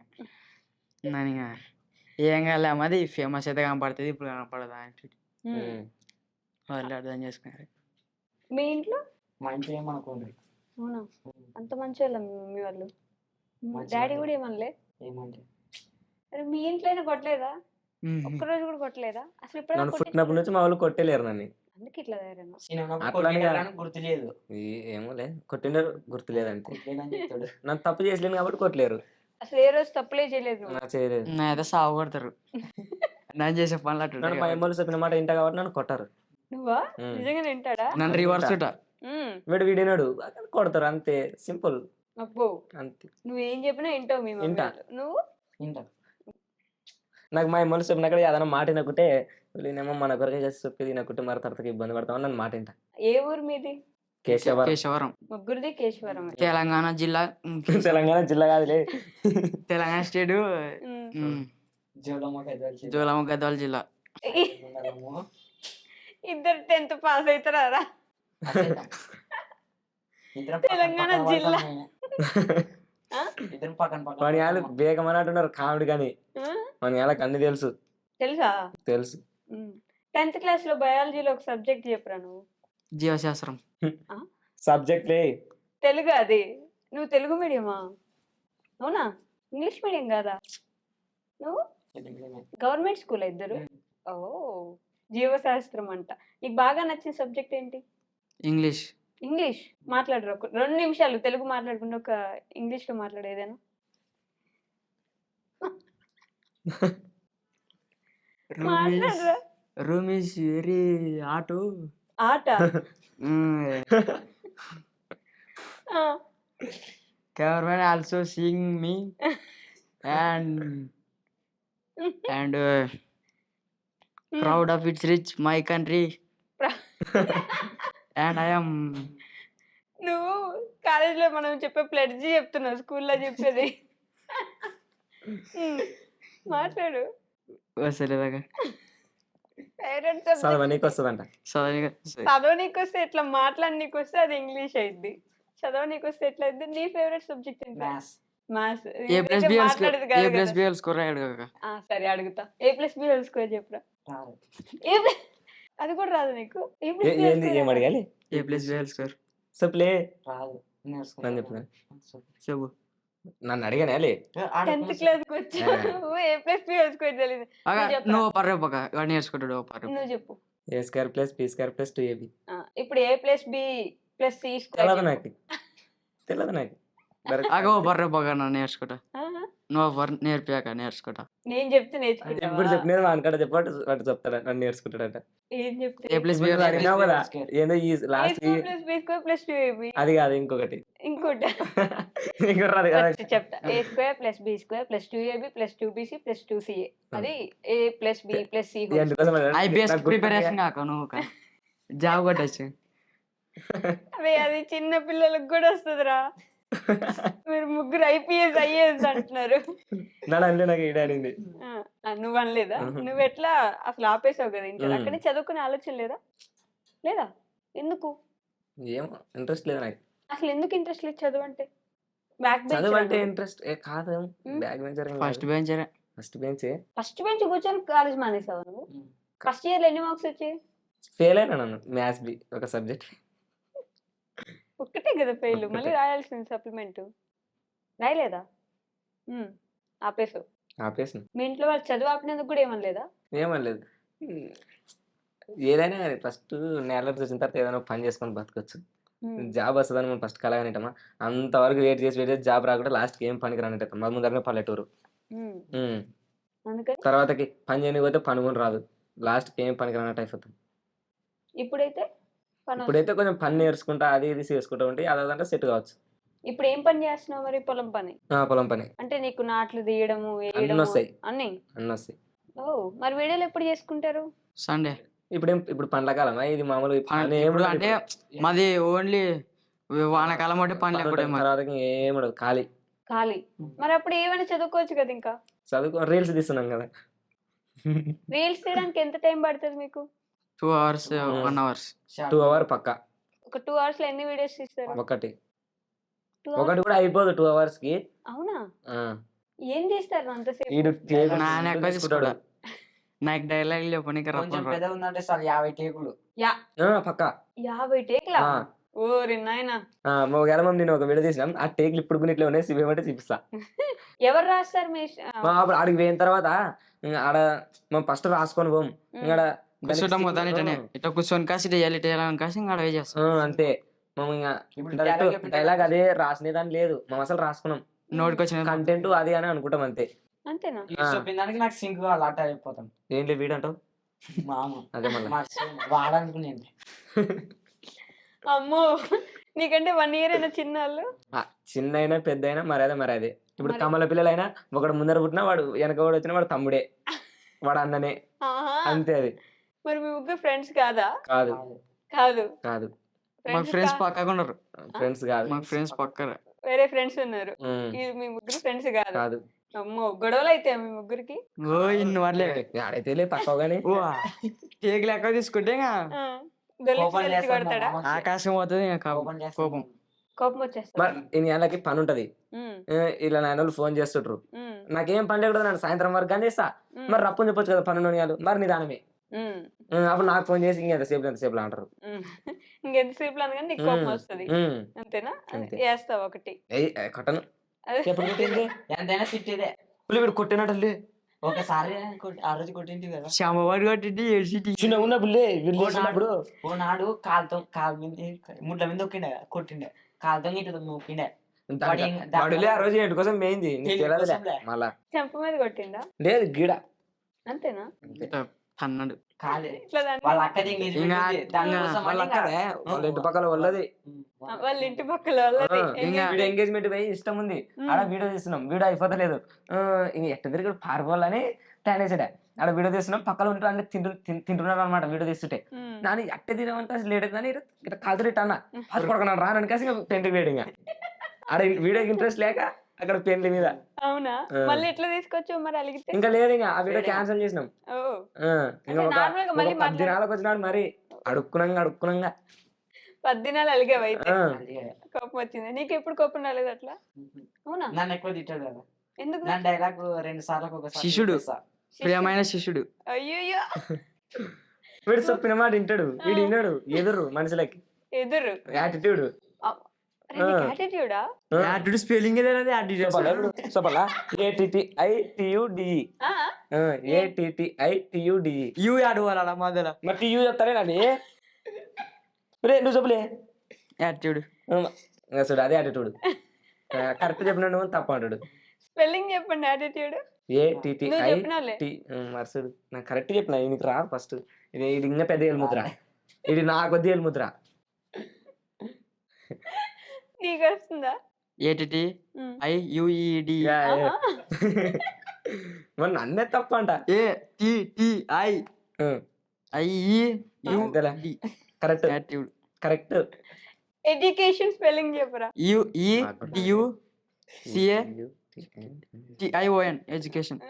[SPEAKER 4] నన్ను ఇంకా ఏం కాలే అది ఫేమస్ అయితే కనపడుతుంది ఇప్పుడు కనపడదా అంటే వాళ్ళు అర్థం చేసుకున్నారు.
[SPEAKER 2] మీ ఇంట్లో?
[SPEAKER 5] మా ఇంట్లో ఏమనుకోండి.
[SPEAKER 2] అవునా? అంత మంచి వాళ్ళ మీ వాళ్ళు?
[SPEAKER 5] మంచి
[SPEAKER 2] డాడీ
[SPEAKER 5] వాళ్ళే.
[SPEAKER 2] కూడా ఏమనలే?
[SPEAKER 5] ఏమంటే
[SPEAKER 2] అరే మీ ఇంట్లో కొట్టలేదా? ఒక్కరోజు కూడా కొట్టలేదా? అసలు
[SPEAKER 3] నన్ను
[SPEAKER 2] ఇప్పుడు
[SPEAKER 3] పుట్టినప్పటి నుంచి మా వాళ్ళు కొట్టలేరు నన్ను.
[SPEAKER 2] అందుకే ఇట్లా తయారైనా?
[SPEAKER 5] చిన్నప్పుడు
[SPEAKER 3] అట్లా అని
[SPEAKER 5] కొట్టిండు
[SPEAKER 3] కాదు.
[SPEAKER 5] కానీ గుర్తులేదు.
[SPEAKER 3] ఏమోలే కొట్టిండారు గుర్తులేదంటే
[SPEAKER 5] కొట్టలేదని చెప్తాడు.
[SPEAKER 3] నన్ను తప్పు చేసలేను కాబట్టి కొట్టలేరు.
[SPEAKER 2] అసలు ఏ రోజు తప్పులే చేయలేదు నువ్వు.
[SPEAKER 3] నా చేయలేదు.
[SPEAKER 4] అయితే సాగు కొడతారు నేను చేసే పనులు
[SPEAKER 3] నన్ను
[SPEAKER 4] అట్టు
[SPEAKER 3] మా అమ్మలు చెప్పిన మాట ఇంట కాబట్టి నన్ను కొట్టారు.
[SPEAKER 2] నువ్వా?
[SPEAKER 3] ఉమ్.
[SPEAKER 2] నిజంగా వింటాడా?
[SPEAKER 4] నన్ను రివర్స్ ఉంటా.
[SPEAKER 3] వీడినాడు కొడతారు అంతే సింపుల్
[SPEAKER 2] అబ్బో,
[SPEAKER 3] అంతే.
[SPEAKER 2] నువ్వేం చెప్పినా వింటావు మీ మమ్మీ
[SPEAKER 3] వింటా.
[SPEAKER 2] వాళ్ళు. నువ్వు?
[SPEAKER 5] వింటా.
[SPEAKER 3] నాకు మా అమ్మలు చెప్పినాక ఏదైనా మాట వినకుంటే వీళ్ళేమో మన కొరకే చేసి చెప్పి తినకుంటే మరి తర్వాత ఇబ్బంది పడతామని నన్ను మాట వింటా.
[SPEAKER 2] ఏ ఊరు మీది?
[SPEAKER 4] కేశవరం
[SPEAKER 2] ముగ్గురిది కేశవరం.
[SPEAKER 4] తెలంగాణ జిల్లా.
[SPEAKER 3] తెలంగాణ జిల్లా కాదులే.
[SPEAKER 4] తెలంగాణ స్టేట్
[SPEAKER 5] జోలమ్మ పెద్దవాళ్ళు చెప్పారు.
[SPEAKER 4] జోలమ్మ గద్వాల జిల్లా.
[SPEAKER 5] మండలము.
[SPEAKER 2] ఇద్దరు 10th పాస్ అవుతారా?
[SPEAKER 5] అట్లయితే ఇద్దరం పక్కన
[SPEAKER 2] తెలంగాణ
[SPEAKER 5] పక్కన
[SPEAKER 2] జిల్లా.
[SPEAKER 5] పడతాం మేము.
[SPEAKER 2] ఆ?
[SPEAKER 5] ఇద్దరం పక్కన పక్కన
[SPEAKER 3] మన వాళ్ళు
[SPEAKER 5] పడతాము.
[SPEAKER 3] బేగం అని అంటున్నారు కామెడీ కానీ
[SPEAKER 2] ఆ?
[SPEAKER 3] మన వాళ్ళకి అన్ని తెలుసు.
[SPEAKER 2] తెలుసా?
[SPEAKER 3] తెలుసు
[SPEAKER 2] 10th క్లాస్ లో బయాలజీలో ఒక సబ్జెక్ట్ చెప్పరా నువ్వు?
[SPEAKER 4] జీవశాస్త్రం.
[SPEAKER 3] సబ్జెక్ట్లే.
[SPEAKER 2] తెలుగు అది. నువ్వు తెలుగు మీడియమా? అవునా? ఇంగ్లీష్ మీడియం కాదా? నువ్వు
[SPEAKER 5] తెలుగులోనే.
[SPEAKER 2] గవర్నమెంట్ స్కూల్ ఇద్దరు? ఓ, జీవశాస్త్రం అంట. నీకు బాగా నచ్చిన సబ్జెక్ట్ ఏంటి?
[SPEAKER 4] ఇంగ్లీష్.
[SPEAKER 2] ఇంగ్లీష్ మాట్లాడరు. ఒక 2 నిమిషాలు తెలుగు మాట్లాడకుండా ఒక ఇంగ్లీష్ లో మాట్లాడేదేనా? మాట్లాడరా?
[SPEAKER 4] Room is very hot.
[SPEAKER 2] ఆట? ఆ.
[SPEAKER 4] Cameraman also seeing me and proud of it's rich my country and I am
[SPEAKER 2] నువ్వు కాలేజీలో మనం చెప్పే ప్లెడ్జి చెప్తున్నావు, స్కూల్లో చెప్పేది. మాట్లాడు.
[SPEAKER 4] వస్తలేదాకా
[SPEAKER 2] ఫేవరెట్
[SPEAKER 3] చదవ
[SPEAKER 2] సబ్జెక్ట్.
[SPEAKER 3] నీకు వస్తుందంట.
[SPEAKER 2] చదవనీకి వస్తే ఎట్లా, మాట్లాడనీకి వస్తే అది ఇంగ్లీష్ అయింది. చదవనీకి వస్తే ఎట్లా అయింది? నీ ఫేవరెట్ సబ్జెక్ట్ ఏంటి?
[SPEAKER 5] మ్యాథ్స్.
[SPEAKER 2] మ్యాథ్స్.
[SPEAKER 4] A+B స్కోర్ అయ్యాడు కదా.
[SPEAKER 2] సరే అడుగుతా. A+B² చెప్పురా.
[SPEAKER 5] రాదు.
[SPEAKER 2] అది కూడా రాదు నీకు?
[SPEAKER 3] ఏంది ఏం అడగాలి?
[SPEAKER 4] A+B స్కోర్
[SPEAKER 3] చెప్పలే.
[SPEAKER 5] రాదు.
[SPEAKER 3] నన్ను చెప్తున్నా.
[SPEAKER 4] చెప్పు.
[SPEAKER 3] నన్ను అడిగానే
[SPEAKER 2] 10th క్లాస్కి వచ్చావు A+B² తెలియదు.
[SPEAKER 4] నువ్వు పర్రే పక్క వాడు నేర్చుకుంటాడు.
[SPEAKER 2] నువ్వు చెప్పు.
[SPEAKER 3] A² + B² + 2AB.
[SPEAKER 2] ఇప్పుడు A+B + C²
[SPEAKER 3] తెలియదు నాకు. తెలియదు నాకు.
[SPEAKER 4] అగో పర్రే పక్క నన్ను నేర్చుకుంటా. నువ్వు నేర్పాక నేర్చుకుంటా.
[SPEAKER 2] నేను చెప్తే
[SPEAKER 3] ఇప్పుడు
[SPEAKER 2] నేర్చుకుంటావా?
[SPEAKER 3] చెప్పినది వానికాడ చెప్పాడు వాడు చెప్తాడు నన్ను నేర్చుకుంటాడంట.
[SPEAKER 2] ఏం చెప్తే?
[SPEAKER 4] A+B
[SPEAKER 3] ఇప్పుడు అడిగినావు కదా ఏందో ఈ లాస్ట్
[SPEAKER 2] A² + 2AB.
[SPEAKER 3] అది కాదు ఇంకొకటి.
[SPEAKER 2] ఇంకోటి
[SPEAKER 3] ఇంకోటి రాదు కదా.
[SPEAKER 2] చెప్తా. A² + B² + 2AB + 2BC + 2CA. అది A+B + C.
[SPEAKER 3] ఎందుకోసం అడిగాను?
[SPEAKER 4] ఐపీఎస్
[SPEAKER 3] నాకు గుర్తుగా.
[SPEAKER 4] ప్రిపరేషన్ కాక నువ్వు జాబ్ కొట్టచ్చు.
[SPEAKER 2] అవి అది చిన్న పిల్లలకు కూడా వస్తుందిరా. మీరు ముగ్గురు IPS IAS అంటున్నారు.
[SPEAKER 3] నన్ను అంటే నాకు ఈడ అడిగింది.
[SPEAKER 2] నువ్వు అనలేదా? నువ్వు ఎట్లా అసలు ఆపేసావు కదా ఇంటర్? అక్కడే చదువుకునే ఆలోచన లేదా? లేదా? ఎందుకు?
[SPEAKER 3] ఏమో ఇంట్రెస్ట్ లేదు నాకు.
[SPEAKER 2] అసలు ఎందుకు ఇంట్రెస్ట్ లేదు చదువు అంటే? బ్యాక్
[SPEAKER 3] చదువు అంటే
[SPEAKER 2] బెంచ్.
[SPEAKER 3] ఇంట్రెస్ట్ కాదు. బ్యాక్ బెంచర్
[SPEAKER 4] ఫస్ట్ బెంచరే.
[SPEAKER 3] ఫస్ట్ బెంచే.
[SPEAKER 2] ఫస్ట్ బెంచ్ కూర్చొని కాలేజ్ మానేసావు నువ్వు? ఫస్ట్ ఇయర్ లో ఎన్ని మార్క్స్ వచ్చాయి?
[SPEAKER 3] ఫెయిల్ అయినా నన్ను మ్యాథ్స్ బి ఒక సబ్జెక్ట్.
[SPEAKER 2] ఒక్కటే కదా ఫెయిల్.
[SPEAKER 3] ఒక్కటే.
[SPEAKER 2] మళ్ళీ రాయాల్సింది సప్లిమెంట్. రాయలేదా? ఆపేసావు.
[SPEAKER 3] ఆపేసిన.
[SPEAKER 2] మీ ఇంట్లో వాళ్ళు చదువు ఆపినందుకు కూడా ఏమనలేదా?
[SPEAKER 3] ఏమనలేదు. ఏదైనా ఫస్ట్ నేలలో చూసిన తర్వాత ఏదైనా ఒక పని చేసుకొని బతకొచ్చు. జాబ్ వస్తుందని మనం ఫస్ట్ కలగనిటమా అంతవరకు వెయిట్ చేసి జాబ్ రాకుండా లాస్ట్కి ఏం పనికి రానిటాం. మా ముందరనే పల్లెటూరు.
[SPEAKER 2] అందుకని
[SPEAKER 3] తర్వాతకి పని చేయకపోతే పని కూడా రాదు. లాస్ట్కి ఏం పనికి రానట్టు అయిపోతాం.
[SPEAKER 2] ఇప్పుడైతే పని
[SPEAKER 3] ఇప్పుడైతే కొంచెం పని నేర్చుకుంటా అది ఇది చేసుకుంటా ఉంటే అదంతా సెట్ కావచ్చు.
[SPEAKER 2] ఇప్పుడు ఏం పని చేస్తున్నావు మరి? పొలం పని.
[SPEAKER 3] పొలం పని
[SPEAKER 2] అంటే నీకు నాట్లు తీయడము,
[SPEAKER 3] అన్నీ
[SPEAKER 2] వేయడము
[SPEAKER 3] వస్తాయి
[SPEAKER 2] అన్నీ.
[SPEAKER 3] అన్నీ వస్తాయి.
[SPEAKER 2] మరి వీడియోలు ఎప్పుడు చేసుకుంటారు?
[SPEAKER 4] సండే
[SPEAKER 3] ఇప్పుడు పండ్ల కాలమా ఇది మామూలు పని
[SPEAKER 4] ఇప్పుడు
[SPEAKER 3] ఏముండదు
[SPEAKER 4] అంటే
[SPEAKER 3] ఇప్పుడు.
[SPEAKER 4] మాది ఓన్లీ వానాకాలం అంటే పని
[SPEAKER 3] పని
[SPEAKER 4] లేకుంటే
[SPEAKER 3] ఉంటుంది. తర్వాత ఏముండదు ఖాళీ
[SPEAKER 2] ఖాళీ. మరి అప్పుడు ఏమైనా చదువుకోవచ్చు కదా ఇంకా.
[SPEAKER 3] చదువుకో రీల్స్ తీస్తున్నాం కదా.
[SPEAKER 2] రీల్స్ తీయడానికి ఎంత టైం పడుతుంది మీకు?
[SPEAKER 4] 2 hours 1 hours
[SPEAKER 3] 2 hours పక్క.
[SPEAKER 2] ఒక 2 hours లో ఎన్ని వీడియోస్ తీస్తారు?
[SPEAKER 3] ఒకటి
[SPEAKER 2] 2 hours.
[SPEAKER 3] ఒకటి కూడా అయిపోదు 2 hours కి.
[SPEAKER 2] అవునా?
[SPEAKER 3] ఆ,
[SPEAKER 2] ఏం తీస్తారు అంతసేపు?
[SPEAKER 3] ఈడు టేబుల్
[SPEAKER 4] నాన్న ఎక్కువ
[SPEAKER 3] తీసుకుంటాడు.
[SPEAKER 4] తీసుకుంటా. నాకు డైలాగ్ చెప్పనీకి
[SPEAKER 5] కొంచెం
[SPEAKER 4] రప్ప
[SPEAKER 5] పెద్ద ఉందంటే సార్ 50 టేకులు.
[SPEAKER 3] పక్క
[SPEAKER 2] 50 టేక్లా?
[SPEAKER 3] ఆ,
[SPEAKER 2] ఓరి నాయనా.
[SPEAKER 3] ఒకవేళ నేను ఒక వీడియో తీసినాం ఆ టేక్లు ఇప్పుడు ఇట్లా ఉన్నాయి సిబేమంటే చూపిస్తా.
[SPEAKER 2] ఎవరు రాస్తారు మీ
[SPEAKER 3] అప్పుడు ఆడికి పోయిన తర్వాత ఆడ మనం ఫస్ట్ రాసుకొని పోం ఇంకా
[SPEAKER 4] కూర్చోటం మొత్తాన్ని ఇట్లనే ఇట్లా కూర్చొని కాసి ఇట్లా చేయాలి ఇట్లా చేయాలని కాసి ఇంకా అడవే చేస్తాం.
[SPEAKER 3] అంతే. మనం ఇంకా
[SPEAKER 5] ఇప్పుడు
[SPEAKER 3] డైరెక్ట్
[SPEAKER 5] dialogue చెప్పిన
[SPEAKER 3] డైలాగ్ అదే రాసినదాని లేదు, మనం అసలు రాసుకున్నాం
[SPEAKER 4] నోటికి వచ్చిన
[SPEAKER 3] కంటెంట్ అది అని అనుకుంటాం అంతే.
[SPEAKER 2] అంతేనా?
[SPEAKER 5] చెప్పిన దానికి నాకు సింక్ కావాలి అట్ట అయిపోతాం.
[SPEAKER 3] ఏంటి వీడంటావు
[SPEAKER 5] మామ
[SPEAKER 3] అదే మళ్ళీ
[SPEAKER 5] వాడనుకునేది.
[SPEAKER 2] అమ్మో, నీకంటే 1 year అయినా చిన్న వాళ్ళు.
[SPEAKER 3] చిన్న అయినా పెద్ద అయినా మరదే. ఇప్పుడు
[SPEAKER 2] మరి-
[SPEAKER 3] కమల పిల్లలైనా ఒకడు ముందర పుట్టినా వాడు వెనక వాడు వచ్చిన వాడు తమ్ముడే, వాడు అన్ననే,
[SPEAKER 2] ఆహా.
[SPEAKER 3] అంతే. అది
[SPEAKER 2] మరి మీ ముగ్గురు ఫ్రెండ్స్ కాదా?
[SPEAKER 3] కాదు
[SPEAKER 2] కాదు.
[SPEAKER 3] కాదు
[SPEAKER 4] మాకు ఫ్రెండ్స్ పక్కగా ఉండరు.
[SPEAKER 3] ఫ్రెండ్స్ కాదు.
[SPEAKER 4] మాకు ఫ్రెండ్స్ పక్కన
[SPEAKER 2] వేరే ఫ్రెండ్స్ ఉన్నారు.
[SPEAKER 3] ఉమ్,
[SPEAKER 2] ఇది మీ ముగ్గురు ఫ్రెండ్స్ కాదు.
[SPEAKER 3] కాదు.
[SPEAKER 2] అమ్మో, గొడవలు అయితే మీ ముగ్గురికి?
[SPEAKER 4] ఓ ఇన్ని వాళ్ళే
[SPEAKER 3] ఆడైతే లే తక్కువగానే.
[SPEAKER 4] ఓ టేక్ లెక్క తీసుకుంటే ఇంకా
[SPEAKER 2] ఆ, గొలిచి
[SPEAKER 5] కోపం
[SPEAKER 2] గొలిచి
[SPEAKER 5] చేస్తాడు
[SPEAKER 2] కొడతాడా?
[SPEAKER 5] మా మామ.
[SPEAKER 4] ఆకాశం పోతుంది ఇంకా
[SPEAKER 5] కోపం చేస్తాడు.
[SPEAKER 4] కోపం.
[SPEAKER 2] కోపం వచ్చేస్తా.
[SPEAKER 3] మరి ఇన్ని ఏళ్ళకి పని ఉంటది, ఇలా నాయన వాళ్ళు ఫోన్ చేస్తుంటారు, నాకేం పని లేకుండా నన్ను సాయంత్రం వరకు కానీ చేస్తా. మరి రప్పని చెప్పొచ్చు కదా 12 వాళ్ళు, మరి నిదానమే. అప్పుడు నాకు ఫోన్ చేసి ఎంతసేపు అంటారు.
[SPEAKER 2] ఇంకెంతసేపు అనగానే నీకు కోపం వస్తుంది.
[SPEAKER 3] ఉమ్,
[SPEAKER 2] అంతేనా?
[SPEAKER 3] అంతే.
[SPEAKER 2] వేస్తావు ఒకటి.
[SPEAKER 3] కట్టను.
[SPEAKER 2] అదే.
[SPEAKER 3] ఎప్పుడు కొట్టింది
[SPEAKER 5] ఎంతైనా తిట్టేదే.
[SPEAKER 3] వీడు కొట్టినట్టు
[SPEAKER 5] ఒకసారి ఆ రోజు కొట్టింటి కదా.
[SPEAKER 4] శామవాడు కొట్టి ఏడ్చి
[SPEAKER 3] చిన్న ఉన్నప్పుడు వీళ్ళు
[SPEAKER 5] ఓ నాడు కాలు మీద ముడ్ల మీద ఒక్కిండే కొట్టిండే, కాలుతో ఇటు నొక్కిండే.
[SPEAKER 3] వాడులే ఆ రోజు ఏంటి కోసం మెయింది
[SPEAKER 5] కోసంలే.
[SPEAKER 3] మళ్ళా
[SPEAKER 2] చెంప మీద కొట్టిండా?
[SPEAKER 3] లేదు గీడ.
[SPEAKER 2] అంతేనా?
[SPEAKER 4] అన్నాడు.
[SPEAKER 5] కాలే
[SPEAKER 2] ఇట్లా దాన్ని
[SPEAKER 5] వాళ్ళ అక్క దిగి దానికోసం
[SPEAKER 3] వాళ్ళ అక్కడే వాళ్ళ ఇంటి పక్కల వాళ్ళది.
[SPEAKER 2] వాళ్ళ ఇంటి పక్కల వాళ్ళది.
[SPEAKER 4] ఇంకా
[SPEAKER 3] వీడియో ఎంగేజ్మెంట్ పోయి ఇష్టం ఉంది, ఆడ వీడియో తీస్తున్నాం, వీడియో అయిపోతలేదు, ఇంక ఎట్ట తిరిగి పారిపోవాలని ప్లాన్ వేసాడే. ఆడ వీడియో తీస్తున్నాం, పక్కన ఉంటూ అన్ని తింటున్నారు అనమాట వీడియో తీస్తుంటే. నాని అట్టే తినమంటే లేట్ అవుతుందని ఇట్లా కాదు రేట్ అన్న అది కొడుకున్నాను రాను కాసి పెయింటింగ్ వేయడం. ఇంకా ఆడ వీడియోకి ఇంట్రెస్ట్ లేక అక్కడ పెయింట్ మీద.
[SPEAKER 2] అవునా? మళ్ళీ ఎట్లా తీసుకొచ్చు మరి అలిగితే?
[SPEAKER 3] ఇంకా లేదు, ఇంకా ఆ వీడియో క్యాన్సిల్ చేసినాం.
[SPEAKER 2] ఓ,
[SPEAKER 3] ఇంకా ఒక
[SPEAKER 2] normal గా మళ్ళీ
[SPEAKER 3] 10 దినాలకు వచ్చినాడు మరి అడుక్కునంగా
[SPEAKER 2] 10 దినాలు అలిగావు అయితే. కోపం వచ్చింది. నీకు ఎప్పుడు కోపం రాలేదు అట్లా? అవునా?
[SPEAKER 5] నన్ను ఎక్కువ తిట్టాడు కదా.
[SPEAKER 2] ఎందుకు?
[SPEAKER 5] నా డైలాగ్ 2 సార్లకు ఒకసారి
[SPEAKER 4] శిష్యుడు.
[SPEAKER 5] చెప్పేస్తా.
[SPEAKER 4] ప్రియమైన శిష్యుడు.
[SPEAKER 2] అయ్యో,
[SPEAKER 3] వీడు చెప్పిన మాట వింటాడు, వీడు విన్నాడు. ఎదురు మనుషులకి
[SPEAKER 2] ఎదురు
[SPEAKER 3] యాటిట్యూడ్.
[SPEAKER 2] యాటిట్యూడా?
[SPEAKER 4] యాటిట్యూడ్ స్పెల్లింగ్ ఏదైనా యాటిట్యూడ్.
[SPEAKER 3] చెప్పాలా ATTITUDE ATTITUDE.
[SPEAKER 4] యూ యాడ్ వాళ్ళ మధ్యలో
[SPEAKER 3] మరి టీయూ చెప్తారే నాని రే నువ్వు చెప్పలే.
[SPEAKER 4] యాటిట్యూడ్.
[SPEAKER 3] చూడు అదే యాటిట్యూడ్. కరెక్ట్ చెప్పినాడు తప్ప అంటాడు.
[SPEAKER 2] స్పెల్లింగ్ చెప్పండి. యాటిట్యూడ్ నువ్వు చెప్పినాలే.
[SPEAKER 3] ATTIT. మరుసడు నాకు కరెక్ట్ చెప్పిన నీకు రా ఫస్ట్. ఇది ఇంకా పెద్ద ఏలుముద్ర, ఇది నా కొద్ది ఏలుముద్ర.
[SPEAKER 2] నీకు వస్తుందా?
[SPEAKER 4] ATTIUED.
[SPEAKER 3] మరి నన్నే తప్ప అంట.
[SPEAKER 4] ATTIIUD.
[SPEAKER 3] Correct
[SPEAKER 4] attitude.
[SPEAKER 3] Correct.
[SPEAKER 2] Education spelling చెప్పరా?
[SPEAKER 4] UEDUCATION. ఎడ్యుకేషన్.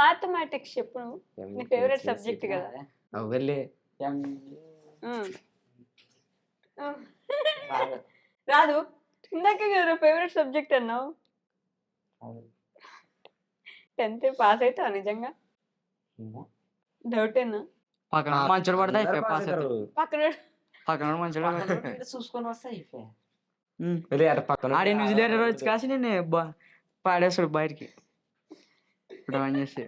[SPEAKER 2] మ్యాథమెటిక్స్ చెప్పు. నువ్వు నీ ఫేవరెట్ సబ్జెక్ట్ కదా.
[SPEAKER 3] అవ్వలే
[SPEAKER 5] రాదు.
[SPEAKER 2] రాదు. ఇందాకే కదా ఫేవరెట్ సబ్జెక్ట్ అన్నావు. 10th పాస్ అవుతావు నిజంగా? డౌటేనా?
[SPEAKER 4] పక్కన మంచోడు పడితే అయిపోయి పాస్ అవుతాడు. పక్కన మంచోడు
[SPEAKER 5] చూసుకొని వస్తాయి.
[SPEAKER 3] పక్కన
[SPEAKER 4] ఆడే న్యూజిలాండ్ రోజు కాసి నేను పాడేస్తాడు బయటికి డ్రాయింగ్ చేసి.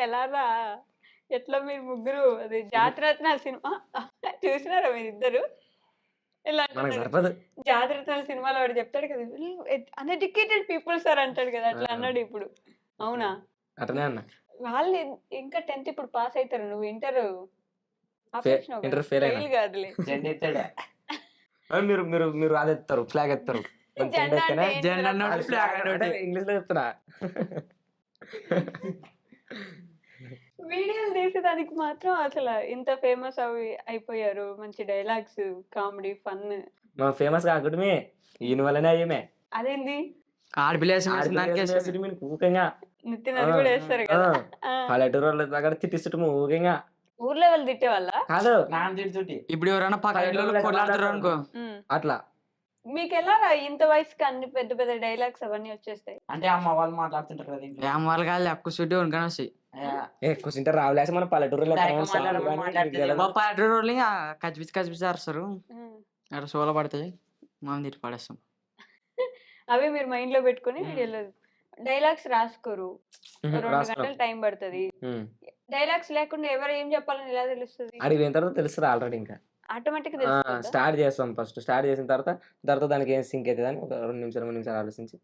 [SPEAKER 2] ఎలా రా? ఎట్లా మీరు ముగ్గురు అది జాతిరత్నాల సినిమా చూసినారా మీరిద్దరు? ఇలా
[SPEAKER 3] మనకు సరిపదు.
[SPEAKER 2] జాతిరత్నాల సినిమాలో వాడు చెప్తాడు కదా, అన్ఎడ్యుకేటెడ్ పీపుల్ సార్ అంటాడు కదా, అట్లా అన్నాడు ఇప్పుడు. అవునా?
[SPEAKER 3] అట్లనే అన్న.
[SPEAKER 2] వాళ్ళు ఇంకా 10th ఇప్పుడు పాస్ అవుతారు, నువ్వు ఇంటర్
[SPEAKER 3] ఇంటర్ ఫెయిల్ అయినా.
[SPEAKER 2] కాదులే.
[SPEAKER 3] మీరు మీరు మీరు అది ఎత్తారు, ఫ్లాగ్ ఎత్తారు.
[SPEAKER 2] జెండా అంటే ఏంటి
[SPEAKER 4] జెండా
[SPEAKER 2] రా?
[SPEAKER 4] నోటి ఫ్లాగ్
[SPEAKER 3] అంటే ఇంగ్లీష్ లో చెప్తున్నా.
[SPEAKER 2] వీడియోలు తీసేదానికి మాత్రం అసలు ఇంత ఫేమస్ అయిపోయారు. మంచి డైలాగ్స్, కామెడీ, ఫన్.
[SPEAKER 3] మనం ఫేమస్ కాకుండా ఈయన వల్లనే అయ్యమే.
[SPEAKER 2] అదేంది
[SPEAKER 4] ఆడపిల్ల దానికి
[SPEAKER 3] ఊకంగా
[SPEAKER 2] నితిన్ అది కూడా వేస్తారు కదా. ఆ.
[SPEAKER 3] పల్లెటూరు వాళ్ళ దగ్గర తిట్టిస్తుటము ఊకంగా.
[SPEAKER 2] ఊర్లో వాళ్ళు తిట్టే వాళ్ళ
[SPEAKER 3] కాదు
[SPEAKER 5] నాన్న తిడుతుంటే
[SPEAKER 4] ఇప్పుడు ఎవరైనా పక్క ఇంట్లో కొట్లాడుతారు అనుకో,
[SPEAKER 3] అట్లా
[SPEAKER 2] మీకు ఎలా రా ఇంత వయసుకి అన్ని పెద్ద పెద్ద డైలాగ్స్ అవన్నీ వచ్చేస్తాయి?
[SPEAKER 5] అంటే అమ్మ వాళ్ళు మాట్లాడుతుంటారు కదా ఇంట్లో.
[SPEAKER 4] ఏం వాళ్ళు కాదు ఎక్కువ చుట్టూ ఉనకాని వస్తాయి.
[SPEAKER 3] ఎక్కువ సింటర్ రావలేసి మన పల్లెటూరులో
[SPEAKER 5] Direct మాట్లాడితే
[SPEAKER 4] మా పల్లెటూరు వాళ్ళు ఇంకా కచ్చిపిచ్చి అరుస్తారు,
[SPEAKER 2] ఉమ్.
[SPEAKER 4] అక్కడ సోలో పడతాయి, మనం తిట్టి పడేస్తాం.
[SPEAKER 2] అవి మీరు మైండ్ లో పెట్టుకుని వీడియోలో డైలాగ్స్ రాసుకోరు. 2 గంటలు టైం పడుతుంది. డైలాగ్స్ లేకుండా ఎవరు ఏం చెప్పాలని ఎలా తెలుస్తుంది?
[SPEAKER 3] అడిగి పోయిన తర్వాత తెలుస్తుంది ఆల్రెడీ. ఇంకా
[SPEAKER 2] ఆటోమేటిక్ తెలుస్తుందా?
[SPEAKER 3] స్టార్ట్ చేస్తాం. ఫస్ట్ స్టార్ట్ చేసిన తర్వాత దానికి ఏం సింక్ అవుతుంది అని ఒక 2 నిమిషాలు 3 నిమిషాలు ఆలోచించి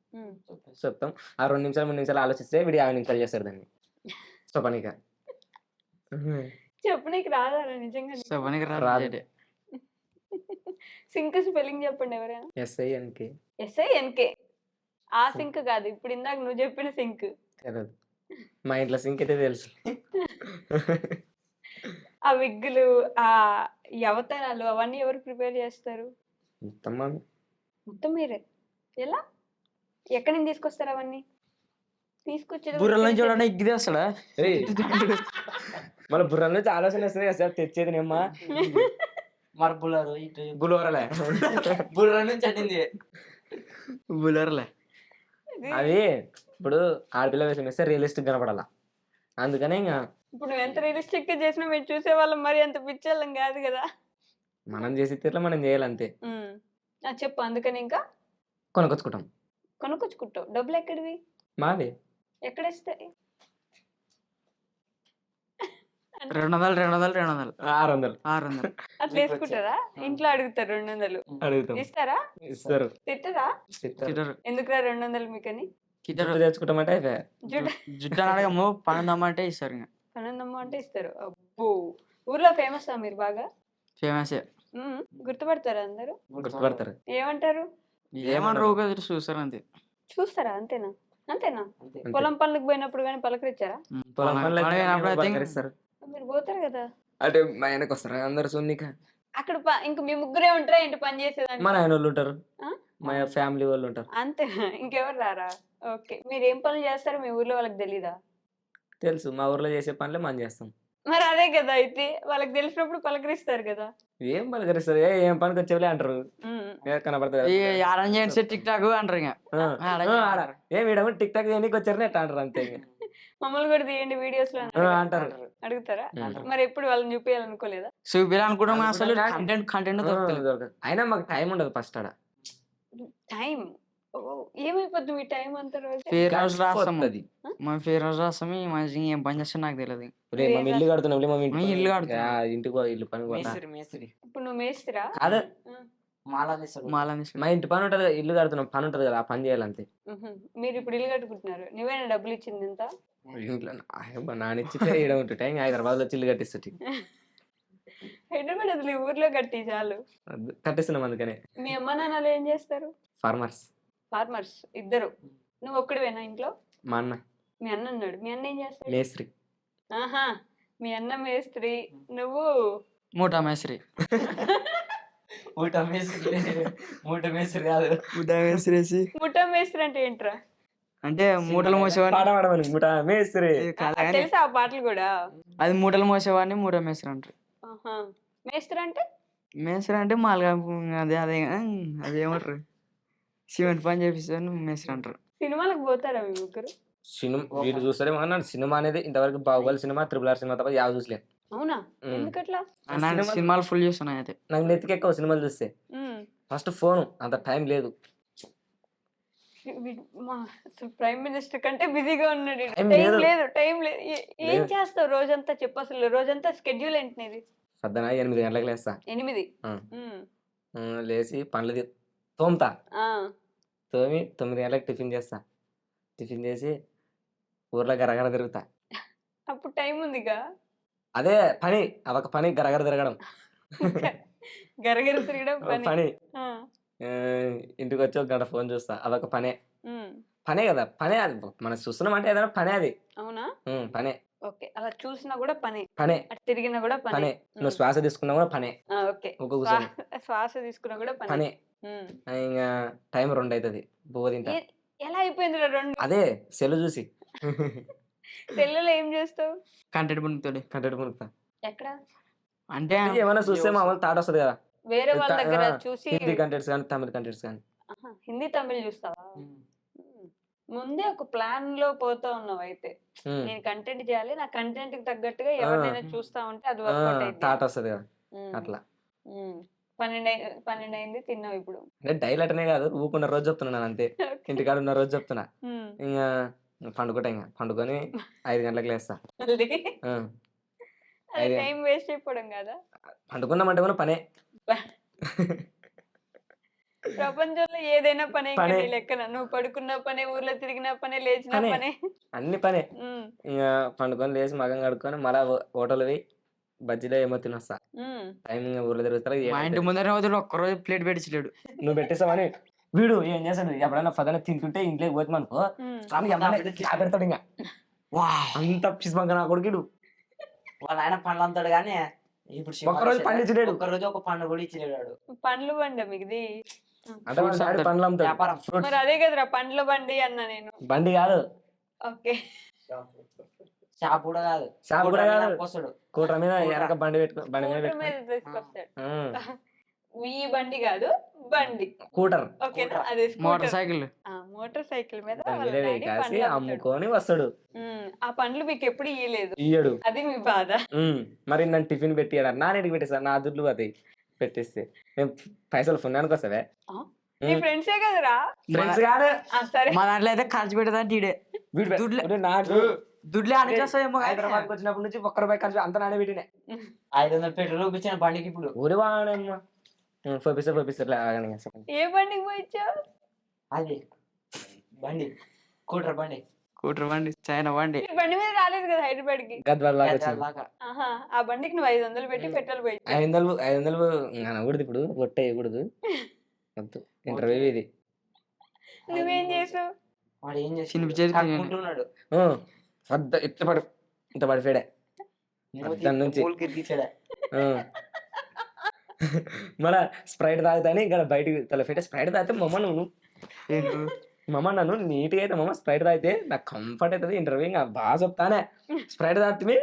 [SPEAKER 3] చెప్తాం. ఆ 2 నిమిషాలు 3 నిమిషాలు ఆలోచిస్తే వీడు 50 నిమిషాలు చేస్తాడు దాన్ని చెప్పనీక.
[SPEAKER 2] చెప్పనీకి రాదా నిజంగా?
[SPEAKER 4] చెప్పనీకి
[SPEAKER 3] రాదు.
[SPEAKER 4] రాదు.
[SPEAKER 2] సింక్ స్పెల్లింగ్ చెప్పండి ఎవరైనా.
[SPEAKER 3] SINK
[SPEAKER 2] SINK. ఆ సింక్ కాదు, ఇప్పుడు ఇందాక నువ్వు చెప్పిన సింక్.
[SPEAKER 3] తెలియదు. మా ఇంట్లో సింక్ అయితే తెలుసు.
[SPEAKER 2] ఆ విగ్గులు, ఆ అవతారాలు అవన్నీ ఎవరు ప్రిపేర్ చేస్తారు? మొత్తం మీరే. ఎలా, ఎక్కడి నుంచి తీసుకొస్తారు అవన్నీ? తీసుకొచ్చేది
[SPEAKER 4] బుర్రల నుంచి చూడండి ఇగ్గిదే వస్తాడా?
[SPEAKER 3] మన బుర్ర నుంచి ఆలోచన వస్తుంది కదా సార్, తెచ్చేది నేమ్మా
[SPEAKER 5] మరి బుల్లరు ఇటు
[SPEAKER 3] గులవరలే.
[SPEAKER 5] బుర్ర నుంచి అట్టింది.
[SPEAKER 4] బుల్లర్లే.
[SPEAKER 3] అది ఇప్పుడు ఆడపిల్ల వేషం వేస్తే రియలిస్టిక్ కనపడాల, అందుకనే ఇంకా
[SPEAKER 2] ఇప్పుడు నువ్వు ఎంత రియలిస్టిక్ గా చేసినా మేము చూసేవాళ్ళం, మరి అంత పిచ్చేళ్ళం కాదు కదా.
[SPEAKER 3] మనం చేసి తీరులో మనం చేయాలంతే.
[SPEAKER 2] చెప్పు. అందుకని ఇంకా
[SPEAKER 3] కొనుక్కొచ్చుకుంటాం.
[SPEAKER 2] కొనుక్కొచ్చుకుంటావు. డబ్బులు ఎక్కడివి?
[SPEAKER 3] మాది
[SPEAKER 2] ఎక్కడేస్తాయి?
[SPEAKER 4] 200 200
[SPEAKER 3] 600
[SPEAKER 4] 600
[SPEAKER 2] అట్లా వేసుకుంటారా? ఇంట్లో అడుగుతారు 200.
[SPEAKER 3] అడుగుతాం,
[SPEAKER 2] ఇస్తారా?
[SPEAKER 3] ఇస్తారు.
[SPEAKER 2] తిట్టరా?
[SPEAKER 4] తిట్టరు.
[SPEAKER 2] ఎందుకురా 200 మీకని?
[SPEAKER 3] జుట్టు తెచ్చుకుంటామంటే అయిపోయా.
[SPEAKER 4] జుట్టు అడగము, పనుందమ్మంటే ఇస్తారు. ఇంకా
[SPEAKER 2] పనుందమ్మా అంటే ఇస్తారు. అబ్బో, ఊర్లో ఫేమస్ మీరు బాగా?
[SPEAKER 4] ఫేమస్.
[SPEAKER 2] గుర్తుపడతారా అందరూ?
[SPEAKER 3] గుర్తుపడతారు.
[SPEAKER 2] ఏమంటారు?
[SPEAKER 4] ఏమన్నారు ఊగా చూస్తారు అంతే.
[SPEAKER 2] చూస్తారా? అంతేనా? అంతేనా?
[SPEAKER 5] అంతే.
[SPEAKER 2] పొలం పనులకు పోయినప్పుడు కానీ పలకరించారా?
[SPEAKER 3] పొలం పనులకు
[SPEAKER 4] పోయినప్పుడు అయితే
[SPEAKER 3] పలకరిస్తారు.
[SPEAKER 2] మీరు పోతారు కదా.
[SPEAKER 3] అంటే మా ఆయనకు వస్తారు అందరు సున్నిక.
[SPEAKER 2] అక్కడ ఇంక మీ ముగ్గురే ఉంటారా ఏంటి పని చేసేదాన్ని?
[SPEAKER 3] మా ఆయన వాళ్ళు ఉంటారు,
[SPEAKER 2] ఆ?
[SPEAKER 3] మా ఫ్యామిలీ వాళ్ళు ఉంటారు.
[SPEAKER 2] అంతేనా? ఇంకెవరు రారా? ఓకే. మీరు ఏం పనులు చేస్తారో మీ ఊర్లో వాళ్ళకి తెలీదా?
[SPEAKER 3] తెలుసు, మా ఊర్లో చేసే పనులే మనం చేస్తాం.
[SPEAKER 2] మరి అదే కదా, అయితే వాళ్ళకి తెలిసినప్పుడు పలకరిస్తారు కదా.
[SPEAKER 3] ఏం పలకరిస్తారు? ఏం పనికి వచ్చేవాళ్ళే అంటారు. కనపడతారు
[SPEAKER 4] ఆరెంజ్ చేయండి టిక్ టాక్ అంటారు. ఇంకా
[SPEAKER 3] ఏం వీడము టిక్ టాక్ చేయడానికి వచ్చారని ఎట్లా అంటారు అంతే.
[SPEAKER 2] మమ్మల్ని కూడా తీయండి వీడియోస్ లో
[SPEAKER 3] అంటారు.
[SPEAKER 2] అడుగుతారా? మరి ఎప్పుడు వాళ్ళని చూపించాలనుకోలేదా?
[SPEAKER 4] చూపించాలనుకుంటాం, అసలు కంటెంట్
[SPEAKER 3] దొరకదు. అయినా మాకు టైం ఉండదు ఫస్ట్ ఆడ.
[SPEAKER 2] టైం ఏమైపోద్ది మీ టైం అంతా రోజు?
[SPEAKER 4] ఫేర్ హౌస్ రాస్తాము,
[SPEAKER 3] పోతది.
[SPEAKER 4] మనం ఫేర్ హౌస్ రాస్తాము. ఈ మధ్య ఏం పని చేస్తా నాకు తెలియదు.
[SPEAKER 3] మేము ఇల్లు కడుతున్నాం,
[SPEAKER 4] ఇల్లు కడుతున్నాం.
[SPEAKER 3] ఇంటికి ఇల్లు పని పోతా.
[SPEAKER 5] మేస్త్రి
[SPEAKER 2] ఇప్పుడు నువ్వు మేస్తిరా?
[SPEAKER 3] కాదు,
[SPEAKER 5] మాలా తీస్తాడు.
[SPEAKER 3] మా ఇంటి పని ఉంటది, ఇల్లు కడుతున్నాం, పని ఉంటది కదా, ఆ పని చేయాలంతే.
[SPEAKER 2] మీరు ఇప్పుడు ఇల్లు కట్టుకుంటున్నారు, నువ్వేనా డబ్బులు ఇచ్చింది ఇంత?
[SPEAKER 3] ఇంట్లో నానిచ్చితే ఈడ ఉంటుంటే ఇంకా హైదరాబాద్ లో ఇల్లు కట్టిస్తుంది.
[SPEAKER 2] హైదరాబాద్ అసలు ఈ ఊర్లో కట్టి చాలు.
[SPEAKER 3] కట్టిస్తున్నాం అందుకనే.
[SPEAKER 2] మీ అమ్మ నాన్నలు ఏం చేస్తారు?
[SPEAKER 3] ఫార్మర్స్.
[SPEAKER 2] ఫార్మర్స్ ఇద్దరు. నువ్వు ఒక్కడివేనా ఇంట్లో?
[SPEAKER 3] మా అన్న
[SPEAKER 2] మీ అన్న ఉన్నాడు. మీ అన్న ఏం చేస్తాడు?
[SPEAKER 3] మేస్త్రి.
[SPEAKER 2] ఆహా, మీ అన్న మేస్త్రి, నువ్వు
[SPEAKER 4] మూటా మేస్త్రి.
[SPEAKER 5] ఊట మేస్త్రి. మూట మేస్త్రి కాదు,
[SPEAKER 4] మూటా మేస్త్రి.
[SPEAKER 2] ముఠా మేస్త్రి అంటే ఏంట్రా?
[SPEAKER 4] అంటే మూటలు మోసేవాడిని.
[SPEAKER 3] పాట పాడమని ముఠా మేస్త్రి.
[SPEAKER 2] తెలుసా ఆ పాటలు కూడా?
[SPEAKER 4] అది మూటలు మోసేవాడిని మూటా మేస్త్రి అంటారు.
[SPEAKER 2] ఆహా, మేస్త్రి అంటే?
[SPEAKER 4] మేస్త్రి అంటే మాలుగా అదేమంటారు, సిమెంట్ పని చేపిస్తాను మేస్త్రి అంటారు.
[SPEAKER 2] సినిమాలకు పోతారా మీ ముగ్గురు?
[SPEAKER 3] సినిమా వీళ్ళు చూస్తారేమో అన్నాడు. సినిమా అనేది ఇంతవరకు బాహుబలి సినిమా, RRR సినిమా తప్ప యావ చూసలే.
[SPEAKER 2] అవునా? ఎందుకట్లా?
[SPEAKER 4] సినిమాలు ఫుల్ చూస్తున్నాయి. అయితే
[SPEAKER 3] నాకు నెత్తికి ఎక్కువ సినిమాలు చూస్తే ఫస్ట్ ఫోన్, అంత టైం లేదు.
[SPEAKER 2] ప్రైమ్ మినిస్టర్ కంటే బిజీగా ఉన్నాడు.
[SPEAKER 3] Time
[SPEAKER 2] టైం
[SPEAKER 3] లేదు.
[SPEAKER 2] లేదు, టైం లేదు. ఏం
[SPEAKER 3] లేదు.
[SPEAKER 2] చేస్తావు రోజంతా? చెప్పు అసలు రోజంతా స్కెడ్యూల్ ఏంటి నీది?
[SPEAKER 3] పొద్దున 8 గంటలకు లేస్తా.
[SPEAKER 2] 8?
[SPEAKER 3] లేచి పనులు తోముతా.
[SPEAKER 2] ఆ.
[SPEAKER 3] తోమి 9 గంటలకు టిఫిన్ చేస్తా. టిఫిన్ చేసి ఊర్లో గరగర తిరుగుతా.
[SPEAKER 2] అప్పుడు టైం ఉందిగా.
[SPEAKER 3] అదే పని, అదొక పని, గరగర తిరగడం.
[SPEAKER 2] గరగర తిరగడం పని.
[SPEAKER 3] పని.
[SPEAKER 2] ఆ!
[SPEAKER 3] ఇంటికి వచ్చి ఒక గంట ఫోన్ చూస్తా. అదొక పనే.
[SPEAKER 2] హ్మ్.
[SPEAKER 3] పనే కదా! పనే అది. మనం చూస్తున్నామంటే ఏదైనా పనే అది.
[SPEAKER 2] అవునా?
[SPEAKER 3] పనే.
[SPEAKER 2] ఓకే. అలా చూసినా కూడా పనే.
[SPEAKER 3] పనే.
[SPEAKER 2] అటు తిరిగినా కూడా పనే.
[SPEAKER 3] పనే. నువ్వు
[SPEAKER 2] హ్మ్.
[SPEAKER 3] శ్వాస తీసుకున్నా కూడా పనే.
[SPEAKER 2] ఆ! ఓకే.
[SPEAKER 3] ఊక కూర్చొని.
[SPEAKER 2] శ్వాస తీసుకున్నా కూడా పనే.
[SPEAKER 3] పనే.
[SPEAKER 2] హ్మ్.
[SPEAKER 3] ఇంగా టైం 2 అయితది. బువ్వ తింటా.
[SPEAKER 2] ఎలా అయిపోయిందిరా 2?
[SPEAKER 3] అదే సెల్లు చూసి.
[SPEAKER 2] సెల్లులో ఏం చేస్తావు?
[SPEAKER 4] కంటెంట్ మునుగుతాడు.
[SPEAKER 3] కంటెంట్ మునుగుతా.
[SPEAKER 2] ఎక్కడ?
[SPEAKER 4] అంటే
[SPEAKER 3] ఏమన్నా చూస్తే మామూలు థాట్ వస్తది కదా!
[SPEAKER 2] వేరే వాళ్ళ దగ్గర
[SPEAKER 3] ఆ!
[SPEAKER 2] చూసి
[SPEAKER 3] హిందీ కంటెంట్స్ గాని, తమిళ్ కంటెంట్స్ గాని.
[SPEAKER 2] ఆహా! హిందీ, తమిళ్ చూస్తావా? హ్మ్. ముందే ఒక ప్లాన్‌లో పోతా ఉన్నావయితే.
[SPEAKER 3] హ్మ్.
[SPEAKER 2] నేను కంటెంట్ చేయాలి. నా కంటెంట్‌కి తగ్గట్టుగా
[SPEAKER 3] ఆ!
[SPEAKER 2] ఎవరినైనా చూస్తా ఉంటే అది
[SPEAKER 3] ఆ!
[SPEAKER 2] వర్కౌట్ అయిద్ది.
[SPEAKER 3] థాట్ వస్తది కదా!
[SPEAKER 2] హ్మ్.
[SPEAKER 3] అట్లా.
[SPEAKER 2] హ్మ్. 12 అయింది తిన్నావు ఇప్పుడు.
[SPEAKER 3] అంటే డైలీ అటనే కాదు. ఊకున్న రోజు చెప్తున్నా అంతే.
[SPEAKER 2] ఓకే.
[SPEAKER 3] ఇంటికాడ ఉన్న రోజు చెప్తున్నా.
[SPEAKER 2] హ్మ్.
[SPEAKER 3] ఇంగా పండుకుంటా ఇంగ. పండుకొని 5 గంటలకు లేస్తా.
[SPEAKER 2] మళ్ళీ
[SPEAKER 3] ఆ!
[SPEAKER 2] అది
[SPEAKER 3] 5
[SPEAKER 2] టైం వేస్ట్ అయిపోవడం కాదా?
[SPEAKER 3] పండుకున్నామంటే కూడా పనే.
[SPEAKER 2] ప్రపంచంలో ఏదైనా పనే ఇంక
[SPEAKER 3] పనే.
[SPEAKER 2] నీ లెక్కన. నువ్వు పడుకున్నా పనే, ఊర్లో తిరిగినా పనే, లేచినా
[SPEAKER 3] పనే.
[SPEAKER 2] పనే.
[SPEAKER 3] అన్ని పనే.
[SPEAKER 2] హ్మ్.
[SPEAKER 3] ఇంగా పండుకొని లేసి మొఖం కడుక్కొని మళ్ళా హోటల్‌కి పోయి బజ్జీలో ఏమో తినొస్తా.
[SPEAKER 2] హ్మ్.
[SPEAKER 3] టైం ఇంగ ఊర్లో తిరుగుతారు.
[SPEAKER 4] మా ఇంటి ముందరనే పోతాడు. ఒక్కరోజు ప్లేట్ పెట్టించలేడు.
[SPEAKER 3] నువ్వు పెట్టేసావని వీడు ఏం చేస్తాడు ఎప్పుడైనా పొద్దున్న తింటుంటే ఇంట్లోకి పోతామనుకో
[SPEAKER 2] హ్మ్.
[SPEAKER 3] స్వామి ఎమ్మనే పెడతాడు ఇంకా అంత పిసిమంగ నా కొడుకుడు
[SPEAKER 5] వాళ్ళ ఆయన పండ్లు అమ్ముతాడు కానీ ఇప్పుడు
[SPEAKER 3] ఒక్కరోజు పండు ఇచ్చలేడు.
[SPEAKER 5] ఒక్కరోజు ఒక పండు కూడా ఇచ్చలేడు.
[SPEAKER 2] పండ్లు బండా మీది?
[SPEAKER 3] అంటే వాళ్ళ డాడీ పండ్లు అమ్ముతాడు.
[SPEAKER 5] వ్యాపారం.
[SPEAKER 3] ఫ్రూట్స్
[SPEAKER 2] మరి అదే కదరా పండ్ల బండి అన్నా నేను.
[SPEAKER 3] బండి కాదు,
[SPEAKER 2] ఓకే.
[SPEAKER 5] షాప్ కూడా కాదు.
[SPEAKER 3] షాప్ కూడా కాదు.
[SPEAKER 5] వస్తాడు
[SPEAKER 3] కూట్ర మీద
[SPEAKER 5] కూట్ర.
[SPEAKER 3] వెనక బండి పెట్టుకో బండి మీద
[SPEAKER 2] స్కూటర్ మీద
[SPEAKER 3] పెట్టుకో
[SPEAKER 2] తీసుకొస్తాడు.
[SPEAKER 3] ఉమ్.
[SPEAKER 2] ఈ బండి కాదు బండి.
[SPEAKER 3] కూటర్
[SPEAKER 2] ఓకేనా?
[SPEAKER 5] స్కూటర్.
[SPEAKER 2] అదే
[SPEAKER 4] motor
[SPEAKER 2] scooter.
[SPEAKER 4] Cycle.
[SPEAKER 2] Motor cycle మీద
[SPEAKER 3] దాని
[SPEAKER 2] వాళ్ళ
[SPEAKER 3] మీద
[SPEAKER 2] డాడీ
[SPEAKER 3] కాసి
[SPEAKER 2] పండ్లు అమ్ముతాడు.
[SPEAKER 3] అమ్ముకొని వస్తాడు.
[SPEAKER 2] ఆ పండ్లు మీకు ఎప్పుడు ఇయ్యలేదు.
[SPEAKER 3] ఇయ్యడు.
[SPEAKER 2] అది మీ బాధ.
[SPEAKER 3] మరి నన్ను టిఫిన్ పెట్టియాడు నా ఇంటికి పెట్టేస్తా. నా దుడ్లు పోతాయి పెట్టేస్తే నేను పైసలు పుణ్యానికి వస్తావే.
[SPEAKER 2] నీ ఫ్రెండ్సే కదరా?
[SPEAKER 3] ఫ్రెండ్స్ కాదు
[SPEAKER 2] సరే.
[SPEAKER 4] మా దాంట్లో అయితే ఖర్చు పెట్టదంటే ఈడే
[SPEAKER 3] నాకు
[SPEAKER 4] దుడ్లే అనిచేస్తాయేమో
[SPEAKER 3] హైదరాబాద్కి వచ్చినప్పటి నుంచి ఒక్క రూపాయి ఖర్చు అంత నానే పెట్టినే
[SPEAKER 5] 500 పెట్రోల్ చూపించిన బండికి ఇప్పుడు.
[SPEAKER 3] ఊరి వాడమ్మా పంపిస్తారు
[SPEAKER 2] ఏ బండికి పోయిచ్చావు?
[SPEAKER 5] అది బండి కూటర్ బండి.
[SPEAKER 4] కూటర్ బండి, చైనా బండి.
[SPEAKER 2] ఈ బండి మీద రాలేదు కదా హైదరాబాద్ కి.
[SPEAKER 3] గద్వాల
[SPEAKER 5] లాగా.
[SPEAKER 2] ఆహా, ఆ బండికి నువ్వు 500 పెట్టి పెట్రోల్ పోయిచ్చావు.
[SPEAKER 3] 500 అనకూడదు ఇప్పుడు కొట్టేయకూడదు. ఇంటర్వ్యూ ఇది.
[SPEAKER 2] నువ్వేం చేసావు?
[SPEAKER 5] వాడు ఏం చేసి
[SPEAKER 4] చినిపించేది
[SPEAKER 5] కట్టుకుంటున్నాడు.
[SPEAKER 3] ఇంత పడిపోయాడే దాని నుంచి మళ్ళా స్ప్రైట్ తాగుతాని ఇక్కడ బయటకి తలపెట్టే స్ప్రైట్ తాగితే మమ్మ నన్ను నీట్గా అయితే మమ్మ స్ప్రైట్ తాగితే నాకు కంఫర్ట్ అవుతుంది. ఇంటర్వ్యూ ఇంకా బాగా చెప్తానే స్ప్రైట్ తాగుతుంది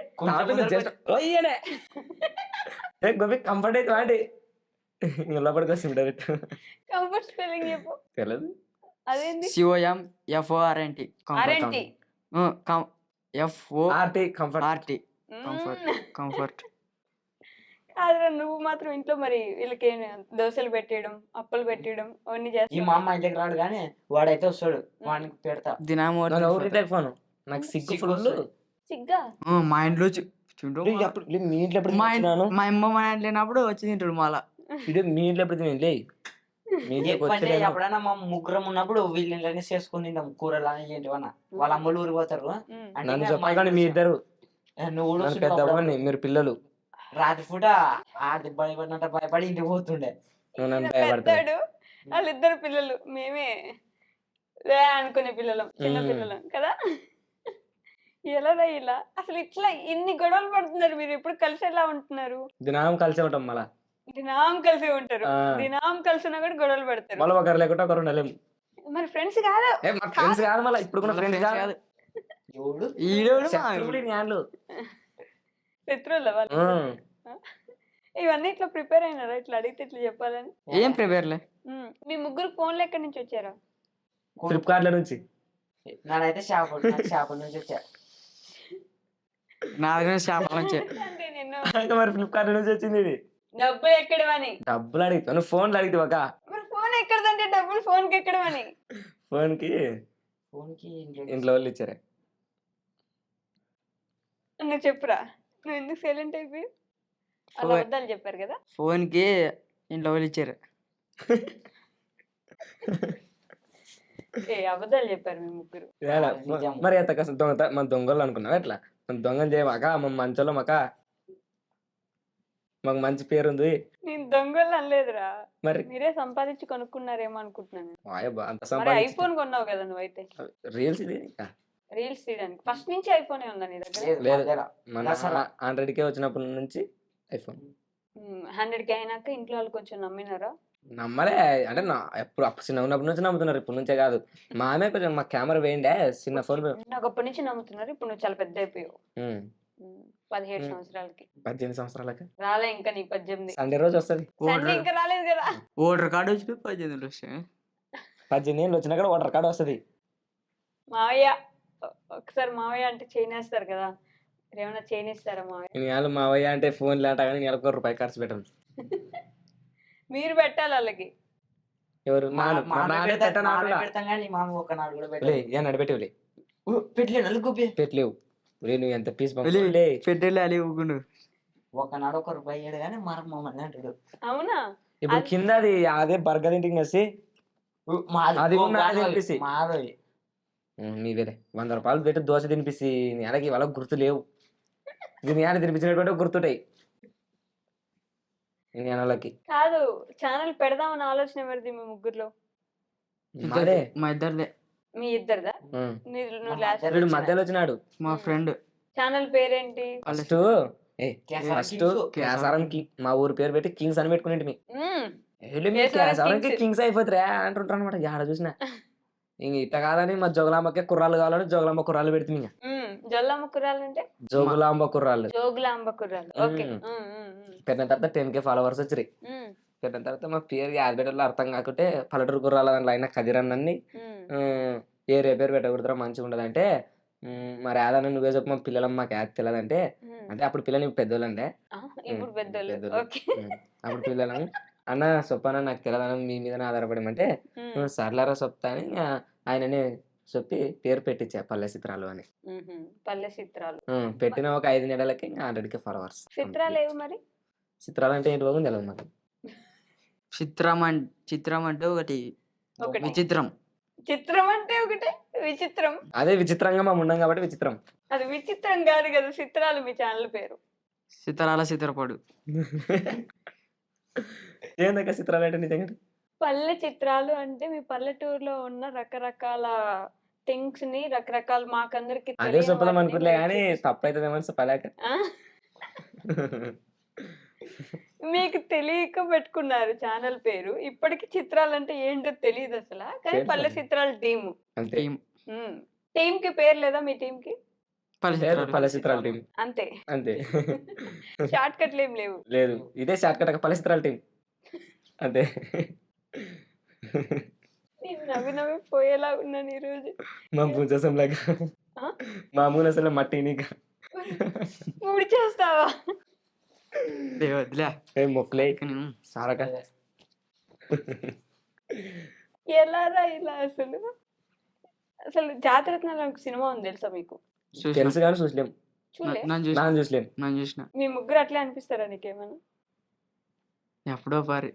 [SPEAKER 3] గొప్ప కంఫర్ట్ అయితే వాటి లోపలికి వస్తుంది డైరెక్ట్.
[SPEAKER 2] కంఫర్ట్ స్పెల్లింగ్ చెప్పు.
[SPEAKER 3] తెలియదు.
[SPEAKER 2] అదేంటి?
[SPEAKER 4] COMFORNT
[SPEAKER 2] R N T.
[SPEAKER 3] R T comfort.
[SPEAKER 4] Comfort.
[SPEAKER 2] కాదురా, నువ్వు మాత్రం ఇంట్లో మరి వీళ్ళకి దోశలు పెట్టేయడం, అప్పలు పెట్టేయడం అవన్నీ
[SPEAKER 5] ఈ
[SPEAKER 2] చేస్తావు.
[SPEAKER 5] మా అమ్మ ఇంటికి రాడు కానీ వాడైతే వస్తాడు. వాడికి పెడతా.
[SPEAKER 4] దినాము
[SPEAKER 3] ఫోన్ నాకు సిగ్గు ఫుల్.
[SPEAKER 2] సిగ్గా?
[SPEAKER 4] మా ఇంట్లో
[SPEAKER 3] మీ ఇంట్లో ఎప్పుడు
[SPEAKER 4] మా
[SPEAKER 3] తిన్నాను?
[SPEAKER 4] అమ్మ మా ఇంట్లో లేనప్పుడు వచ్చి తింటాడు మళ్ళా.
[SPEAKER 3] మీ ఇంట్లో ఎప్పుడు తినండి మీ ఇంట్లోకి
[SPEAKER 5] ఎప్పుడంటే
[SPEAKER 3] వచ్చేలేను.
[SPEAKER 5] ఎప్పుడైనా మా ముగ్గురం ఉన్నప్పుడు వీళ్ళని చేసుకుని తింటాం కూరలు అని ఏంటివన్నా. వాళ్ళ అమ్మలు ఊరికి పోతారు. అంటే
[SPEAKER 3] నన్ను
[SPEAKER 5] ఇంకా
[SPEAKER 3] చెప్పాలి కానీ మీ ఇద్దరు
[SPEAKER 5] నువ్వు కూడా
[SPEAKER 3] నన్ను
[SPEAKER 5] వస్తున్నావు
[SPEAKER 3] పెద్ద
[SPEAKER 5] అప్పుడప్పుడు.
[SPEAKER 3] అవ్వండి, మీరు పిల్లలు.
[SPEAKER 5] రాత్రి పూట ఆడి భయపడినట్ట భయపడి ఇంటికి పోతుండే.
[SPEAKER 3] నన్ను భయపడతారు.
[SPEAKER 2] పెద్దాడు, వాళ్ళిద్దరు పిల్లలు, మేమే లే అనుకునే పిల్లలం, చిన్న పిల్లలం కదా. ఎలా ఇలా అసలు ఇట్లా ఇన్ని గొడవలు పడుతున్నారు మీరు? ఎప్పుడు కలిసి ఎలా ఉంటున్నారు?
[SPEAKER 3] దినం కలిసి ఉంటాం మళ్ళా.
[SPEAKER 2] దినాం కలిసి ఉంటారు.
[SPEAKER 3] ఆ.
[SPEAKER 2] దినాం కలిసి ఉన్నా కూడా గొడవలు పడతారు.
[SPEAKER 3] మళ్ళీ ఒకరు లేకుండా ఒకరు ఉండలేము.
[SPEAKER 2] మరి ఫ్రెండ్స్ కాదు.
[SPEAKER 3] ఫ్రెండ్స్ కాదు మళ్ళీ ఇప్పుడు కూడా ఫ్రెండ్స్ కాదు.
[SPEAKER 5] ఎవడు
[SPEAKER 3] శత్రువులు ఈ న్యాన్లు.
[SPEAKER 2] శత్రువుల వాళ్ళు. ఇవన్నీ ఇట్లా ప్రిపేర్ అయినారా? ఇట్లా అడిగితే ఇట్లా చెప్పాలని.
[SPEAKER 4] ఏం ప్రిపేర్లే.
[SPEAKER 2] మీ ముగ్గురు ఫోన్లు ఎక్కడి నుంచి వచ్చారా?
[SPEAKER 3] ఫ్లిప్కార్ట్ల నుంచి.
[SPEAKER 5] నాదైతే షాప్ నుంచి వచ్చా.
[SPEAKER 4] నా దగ్గర షాప్ నుంచి.
[SPEAKER 2] అంటే నేను
[SPEAKER 3] మరి ఫ్లిప్కార్ట్ నుంచి వచ్చింది ఇది.
[SPEAKER 2] డబ్బులు ఎక్కడవని.
[SPEAKER 3] డబ్బులు అడిగితే నువ్వు ఫోన్లు అడిగితే ఒక
[SPEAKER 2] మరి ఫోన్ ఎక్కడదంటే డబ్బులు ఫోన్ కి ఎక్కడవని.
[SPEAKER 3] ఫోన్కి ఇంట్లో వాళ్ళు ఇచ్చారే.
[SPEAKER 2] నువ్వు చెప్పురా, నువ్వు ఎందుకు సైలెంట్ అయిపోయి? అలా అబద్ధాలు చెప్పారు కదా.
[SPEAKER 4] ఫోన్ కి ఇంట్లో వాళ్ళు ఇచ్చారు.
[SPEAKER 2] అబద్ధాలు చెప్పారు మీ ముగ్గురు.
[SPEAKER 3] మరి ఎంత కష్టం దొంగ మన దొంగలు అనుకున్నావు ఎట్లా? మన దొంగలు చేయమాక మన మంచోళ్ళం అక్క. మాకు మంచి పేరు ఉంది.
[SPEAKER 2] నేను దొంగలు అనలేదురా.
[SPEAKER 3] మరి
[SPEAKER 2] మీరే సంపాదించి కొనుక్కున్నారేమో అనుకుంటున్నాను.
[SPEAKER 3] వాయబ్బా అంత
[SPEAKER 2] మరి
[SPEAKER 3] సంపాదించి
[SPEAKER 2] ఐఫోన్ కొన్నావు కదా నువ్వైతే
[SPEAKER 3] రీల్స్ ఇది
[SPEAKER 2] రీల్స్ తీయడానికి. ఫస్ట్ నుంచి ఐఫోనే ఉందా నీ దగ్గర?
[SPEAKER 5] లేదు
[SPEAKER 3] లేదు.
[SPEAKER 5] మధ్యలో.
[SPEAKER 3] మన
[SPEAKER 5] దసరా.
[SPEAKER 3] 100K వచ్చినప్పటి నుంచి ఐఫోన్
[SPEAKER 2] 100K అయినాక ఇంట్లో వాళ్ళు కొంచెం నమ్మినారా?
[SPEAKER 3] నమ్మలే. అంటే నా ఎప్పుడు అప్పుడు చిన్న ఉన్నప్పటి నుంచి నమ్ముతున్నారు, ఇప్పుడు నుంచే కాదు. మా ఆమె కొంచెం మా కెమెరా వేయండే చిన్న ఫోన్.
[SPEAKER 2] నాకు అప్పటి నుంచి నమ్ముతున్నారు. ఇప్పుడు నువ్వు చాలా పెద్ద అయిపోయావు. 17 సంవత్సరాలకి
[SPEAKER 3] 18 సంవత్సరాలకి
[SPEAKER 2] రాలే ఇంకా నీ 18.
[SPEAKER 3] సండే రోజు వస్తుంది.
[SPEAKER 2] సండే ఇంకా రాలేదు కదా.
[SPEAKER 4] ఓటర్ కార్డు వచ్చి 18 వస్తాయి.
[SPEAKER 3] 18 ఏళ్ళు వచ్చినా కూడా ఓటర్ కార్డు వస్తుంది.
[SPEAKER 2] మావయ్య ఒకసారి మావయ్య అంటే చేయనేస్తారు కదా, ఏమైనా చేయనిస్తారా మావయ్య?
[SPEAKER 3] నేను మావయ్య అంటే ఫోన్లు అంటా కానీ నెలకు ₹1 ఖర్చు పెట్టను.
[SPEAKER 2] మీరు పెట్టాలి వాళ్ళకి.
[SPEAKER 3] ఎవరు
[SPEAKER 5] మామే పెడతాం కానీ మామ ఒక నాడు కూడా పెట్టలేదు.
[SPEAKER 3] నడిపెట్టేవులే
[SPEAKER 5] పెట్టలేను
[SPEAKER 3] పెట్టలేవు. నువ్వు ఎంత పీస్
[SPEAKER 4] పెట్టేలే అలి ఊకుండు.
[SPEAKER 5] ఒకనాడు ₹1 అయ్యాడు కానీ మనం మమ్మల్ని అంటాడు.
[SPEAKER 2] అవునా?
[SPEAKER 3] ఇప్పుడు కింద అది అదే బర్గర్ ఇంటికి వచ్చి అది తినిపిసి
[SPEAKER 5] మాధవి
[SPEAKER 3] నీ వేరే ₹100 పెట్టి దోశ తినిపిసి నెలకి వాళ్ళకి గుర్తు లేవు. ఇది నేను తినిపించినటువంటి గుర్తుంటాయి నెలకి.
[SPEAKER 2] కాదు, ఛానల్ పెడదామని ఆలోచన ఎవరిది మీ ముగ్గురులో?
[SPEAKER 3] మాదే.
[SPEAKER 4] మా ఇద్దరిదే.
[SPEAKER 2] మీ ఇద్దరిదా? నువ్వు లాస్ట్.
[SPEAKER 3] వీడు మధ్యలో వచ్చినాడు.
[SPEAKER 4] మా ఫ్రెండ్.
[SPEAKER 2] ఛానల్ పేరేంటి?
[SPEAKER 3] ఫస్ట్ కేసారం మా ఊరు పేరు పెట్టి కింగ్స్ అని పెట్టుకునేంటి. కేసారంకి కింగ్స్ అయిపోతారా అంటుంటారు అనమాట. ఆడ చూసిన ఇంక ఇట్లా కాదని మా జోగులాంబకే కుర్రాళ్ళు కావాలని జోగులాంబ కుర్రాళ్ళు పెడుతుంది. ఇంకా
[SPEAKER 2] జొల్లమ్మ కుర్రాలు అంటే
[SPEAKER 3] జోగులాంబ కుర్రాళ్ళు.
[SPEAKER 2] జోగులాంబ కుర్రాలు. ఓకే.
[SPEAKER 3] పెట్టిన తర్వాత 10K ఫాలోవర్స్ వచ్చారు. పెట్టిన తర్వాత మా పేరు యాద పెట్టాలో అర్థం కాకుంటే పల్లెటూరు కుర్రాళ్ళ దాంట్లో అయినా కదిరన్నన్ని ఏరియా పేరు పెట్టకూడదురా మంచిగా ఉండదు అంటే, మరి యాదన్న నువ్వే చెప్పు మా పిల్లలు మాకు యాద తెలియదంటే, అంటే అప్పుడు పిల్లలు పెద్దోళ్ళు అంటే
[SPEAKER 2] ఇప్పుడు పెద్దోళ్ళు. ఓకే.
[SPEAKER 3] అప్పుడు పిల్లలను అన్న సొప్పన నాకు తెలియదన్న మీ మీదనే ఆధారపడమంటే సర్లారా సొప్తా అని ఆయననే చెప్పి పేరు పెట్టించా పల్లె చిత్రాలు అని.
[SPEAKER 2] పల్లె చిత్రాలు
[SPEAKER 3] పెట్టిన ఒక 5 నెలలకి 100K ఫాలోవర్స్.
[SPEAKER 2] చిత్రాలు ఏవి మరి?
[SPEAKER 3] చిత్రాలు అంటే ఏంటి బాగుంది తెలియదు మాకు.
[SPEAKER 4] చిత్రం అంటే ఒకటి
[SPEAKER 2] ఒకటి.
[SPEAKER 4] విచిత్రం.
[SPEAKER 2] చిత్రం అంటే ఒకటే, విచిత్రం
[SPEAKER 3] అదే విచిత్రంగా మేము ఉన్నాం కాబట్టి విచిత్రం.
[SPEAKER 2] అది విచిత్రం కాదు కదా. చిత్రాలు మీ ఛానల్ పేరు.
[SPEAKER 4] చిత్రాల చిత్రపడు.
[SPEAKER 3] ఏందక్క చిత్రాలు అంటే నిజంగా
[SPEAKER 2] పల్లె చిత్రాలు అంటే మీ పల్లెటూరులో ఉన్న రకరకాల థింగ్స్ ని రకరకాల మాకందరికి
[SPEAKER 3] అదే చెప్పదాం అనుకుంటలే కానీ తప్పైతుందేమని చెప్పలేక
[SPEAKER 2] మీకు తెలియక పెట్టుకున్నారు ఛానల్ పేరు. ఇప్పటికి చిత్రాలు అంటే ఏంటో తెలియదు అసలు. కానీ పల్లె చిత్రాల టీము.
[SPEAKER 3] అంతే.
[SPEAKER 2] టీమ్ కి పేరు లేదా మీ టీమ్ కి?
[SPEAKER 3] పల్లె చిత్రాల టీం
[SPEAKER 2] అంతే
[SPEAKER 3] అంతే.
[SPEAKER 2] షార్ట్ కట్లు ఏం లేవు.
[SPEAKER 3] లేదు ఇదే షార్ట్ కట్ పల్లె చిత్రాల టీం అంతే.
[SPEAKER 2] నేను నవ్వి నవ్వి పోయేలా ఉన్నాను ఈరోజు.
[SPEAKER 3] మా పూజసం లాగా మామూలు అసలు మట్టి నీక
[SPEAKER 2] ముడి చేస్తావా?
[SPEAKER 3] మొక్కలే సారక
[SPEAKER 2] ఎలారా ఇలా అసలు. అసలు జాతరత్నాలు సినిమా ఉంది తెలుసా మీకు?
[SPEAKER 3] తెలుసు కానీ చూసలేం.
[SPEAKER 2] చూడలే?
[SPEAKER 4] చూసిన.
[SPEAKER 2] మీ ముగ్గురు అట్లే అనిపిస్తారా నీకేమన్నా?
[SPEAKER 4] ఎప్పుడో పారి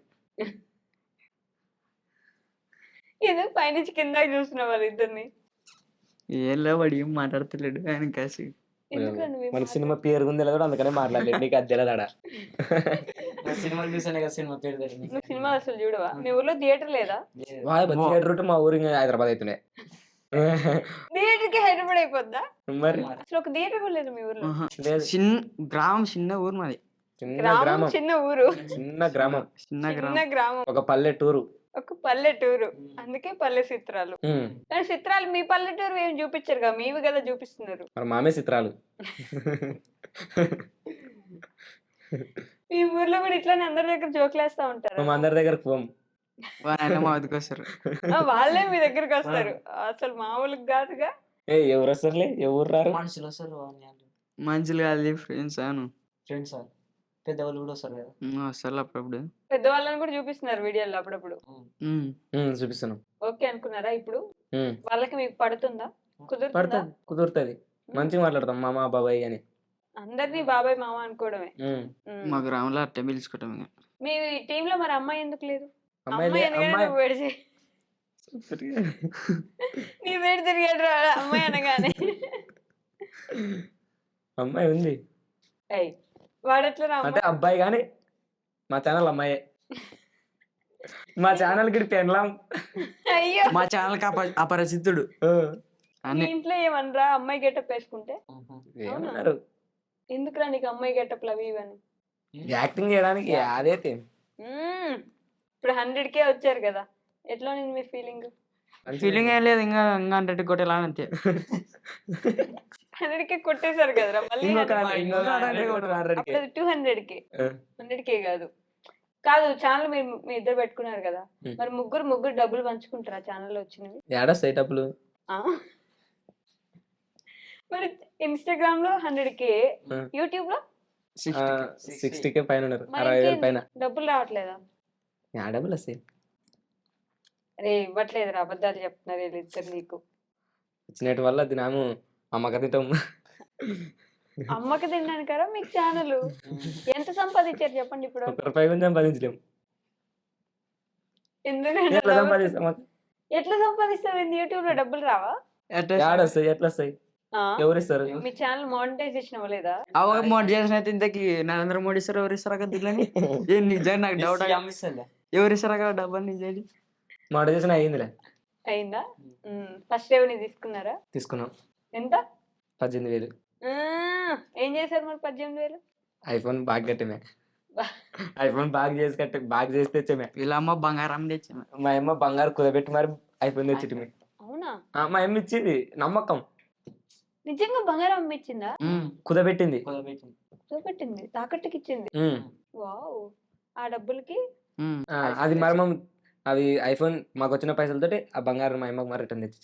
[SPEAKER 2] ఏదో పైనుంచి కిందకి చూసిన వాళ్ళు ఇద్దరిని.
[SPEAKER 4] ఏం వాడు ఏం మాట్లాడతలేడు ఆయన కాసి.
[SPEAKER 3] మన సినిమా పేరు ఉంది తెలియదు అందుకనే మాట్లాడలేదు. నీకు అది తెలియదాడా?
[SPEAKER 5] సినిమాలు చూసానే కదా సినిమా పేరు తెలియదు.
[SPEAKER 2] నువ్వు సినిమా అసలు చూడవా? మీ ఊర్లో థియేటర్ లేదా?
[SPEAKER 3] థియేటర్ ఉంటే మా ఊరు హైదరాబాద్ అవుతుండే.
[SPEAKER 2] థియేటర్ కి హైదరాబాద్ అయిపోద్దా?
[SPEAKER 3] మరి
[SPEAKER 2] అసలు ఒక థియేటర్ కూడా లేదు మీ ఊర్లో?
[SPEAKER 4] చిన్న గ్రామం, చిన్న ఊరు మాది.
[SPEAKER 2] గ్రామం, చిన్న ఊరు,
[SPEAKER 3] చిన్న గ్రామం,
[SPEAKER 2] చిన్న గ్రామం,
[SPEAKER 3] ఒక పల్లెటూరు.
[SPEAKER 2] ఒక పల్లెటూరు. అందుకే పల్లె చిత్రాలు. చిత్రాలు మీ పల్లెటూరు ఏం చూపించారు కదా, మీవి కదా చూపిస్తున్నారు.
[SPEAKER 3] మరి మామే చిత్రాలు.
[SPEAKER 2] మీ ఊర్లో కూడా ఇట్లానే అందరి దగ్గర జోకులు వేస్తా ఉంటారు.
[SPEAKER 3] మా అందరి దగ్గరకు పోం.
[SPEAKER 4] మా వద్దకు వస్తారు.
[SPEAKER 2] వాళ్ళే మీ దగ్గరకు వస్తారు. అసలు మామూలుగా కాదుగా.
[SPEAKER 3] ఎవరు వస్తారులే, ఎవరు రారు.
[SPEAKER 5] మనుషులు వస్తారు.
[SPEAKER 4] మనుషులు కాదు, ఫ్రెండ్స్. అవును
[SPEAKER 5] ఫ్రెండ్స్ పెద్దవాళ్ళు కూడా వస్తారు కదా.
[SPEAKER 4] వస్తారు అప్పుడప్పుడు.
[SPEAKER 2] పెద్దవాళ్ళని కూడా చూపిస్తున్నారు వీడియోలో అప్పుడప్పుడు.
[SPEAKER 3] చూపిస్తాను.
[SPEAKER 2] ఓకే అనుకున్నారా? ఇప్పుడు వాళ్ళకి మీకు పడుతుందా?
[SPEAKER 3] కుదురుతుంది. మంచిగా మాట్లాడతాం మామ బాబాయ్ అని.
[SPEAKER 2] అందరినీ బాబాయ్ మామ అనుకోవడమే.
[SPEAKER 4] మా గ్రామంలో అట్టే పిలుచుకోవటం.
[SPEAKER 2] మీ టీమ్ లో మరి అమ్మాయి ఎందుకు లేదు?
[SPEAKER 3] అమ్మాయి
[SPEAKER 2] నీ వేడి తిరిగాడు అమ్మాయి అనగానే.
[SPEAKER 3] అమ్మాయి ఉంది
[SPEAKER 2] వాడెట్లా
[SPEAKER 3] అంటే అబ్బాయి గాని మా ఛానల్ అమ్మాయే. మా ఛానల్ కి పెండ్లాం.
[SPEAKER 2] అయ్యో
[SPEAKER 4] మా ఛానల్ అపరిచితుడు
[SPEAKER 3] ఆ,
[SPEAKER 2] మీ
[SPEAKER 4] అన్ని
[SPEAKER 2] ఇంట్లో ఏమనరా అమ్మాయి గెటప్ వేసుకుంటే?
[SPEAKER 3] ఏమన్నారు
[SPEAKER 2] ఎందుకురా నీకు అమ్మాయి గెటప్లు అవి ఇవని?
[SPEAKER 3] యాక్టింగ్ చేయడానికి అదైతే
[SPEAKER 2] ఇప్పుడు 100K వచ్చారు కదా, ఎట్లా ఉంది మీ ఫీలింగ్?
[SPEAKER 4] ఫీలింగ్ ఏం లేదు, ఇంకా 100 కొట్టేలా అంతే.
[SPEAKER 2] 100K కొట్టేశారు కదరా మళ్ళీ.
[SPEAKER 3] ఇంకొక
[SPEAKER 2] 100 అప్పుడు 200K 100K కాదు ఛానల్ మీ ఇద్దరు పెట్టుకున్నారు కదా, మరి ముగ్గురు డబ్బులు పంచుకుంటారా ఛానల్ వచ్చినవి?
[SPEAKER 3] ఏడా సెటప్లు
[SPEAKER 2] ఆ. మరి ఇన్స్టాగ్రామ్ లో 100K, యూట్యూబ్ లో
[SPEAKER 3] 60K పైన ఉన్నారు,
[SPEAKER 2] మరి
[SPEAKER 3] 60,000
[SPEAKER 2] ఇంకేంది?
[SPEAKER 3] పైన.
[SPEAKER 2] డబ్బులు రావట్లేదా?
[SPEAKER 3] యా డబ్బులు వస్తాయి
[SPEAKER 2] అరే ఇవ్వట్లేదురా, అబద్ధాలు చెప్తున్నారు వీళ్ళిద్దరు నీకు.
[SPEAKER 3] వచ్చినట్టు వల్ల దినాము అమ్మక తింటాం.
[SPEAKER 2] అమ్మకి తినడానికరా మీకు ఛానల్? ఎంత సంపాదించారు చెప్పండి ఇప్పుడు?
[SPEAKER 3] 1 రూపాయి కూడా సంపాదించలేము.
[SPEAKER 2] ఎందుకంటే
[SPEAKER 3] ఎట్లా సంపాదిస్తాం?
[SPEAKER 2] ఎట్లా సంపాదిస్తావు? యూట్యూబ్ లో డబ్బులు రావా?
[SPEAKER 3] ఏడొస్తాయి, ఎట్లా వస్తాయి,
[SPEAKER 2] ఆ,
[SPEAKER 3] ఎవరు ఇస్తారు?
[SPEAKER 2] మీ ఛానల్ మానిటైజేషన్ అవ్వలేదా?
[SPEAKER 4] మోటివేషన్ అయితే ఇంతకి నరేంద్ర మోడీ సార్ ఎవరు ఇస్తారా దీని? ఏం నిజంగా నాకు డౌట్,
[SPEAKER 5] అమ్మిస్తుందా?
[SPEAKER 4] ఎవరు ఇస్తారా కదా డబ్బులు నిజంగా?
[SPEAKER 3] మోటివేషన్ అయ్యిందిలే,
[SPEAKER 2] అయిందా? ఫస్ట్ రెవెన్యూ తీసుకున్నారా?
[SPEAKER 3] తీసుకున్నాం.
[SPEAKER 2] ఎంత?
[SPEAKER 3] 18,000.
[SPEAKER 2] ఏం చేశారు మరి 18,000?
[SPEAKER 3] ఐఫోన్ బాగా కట్టమే, ఐఫోన్ బాగా చేసి తెచ్చామే.
[SPEAKER 4] వీళ్ళ అమ్మ బంగారం తెచ్చి
[SPEAKER 3] మా అమ్మ బంగారు కుదబెట్టి మరి ఐఫోన్ తెచ్చిటమే.
[SPEAKER 2] అవునా?
[SPEAKER 3] మా అమ్మ ఇచ్చింది, నమ్మకం.
[SPEAKER 2] నిజంగా బంగారం అమ్మిచ్చిందా?
[SPEAKER 3] కుదబెట్టింది.
[SPEAKER 2] చూపెట్టింది, తాకట్టుకి ఇచ్చింది. వావ్. ఆ డబ్బులకి
[SPEAKER 3] అది మర్మం. అవి ఐఫోన్ మాకు వచ్చిన పైసలతోటి ఆ బంగారం మా అమ్మకి మరి రిటర్న్ తెచ్చి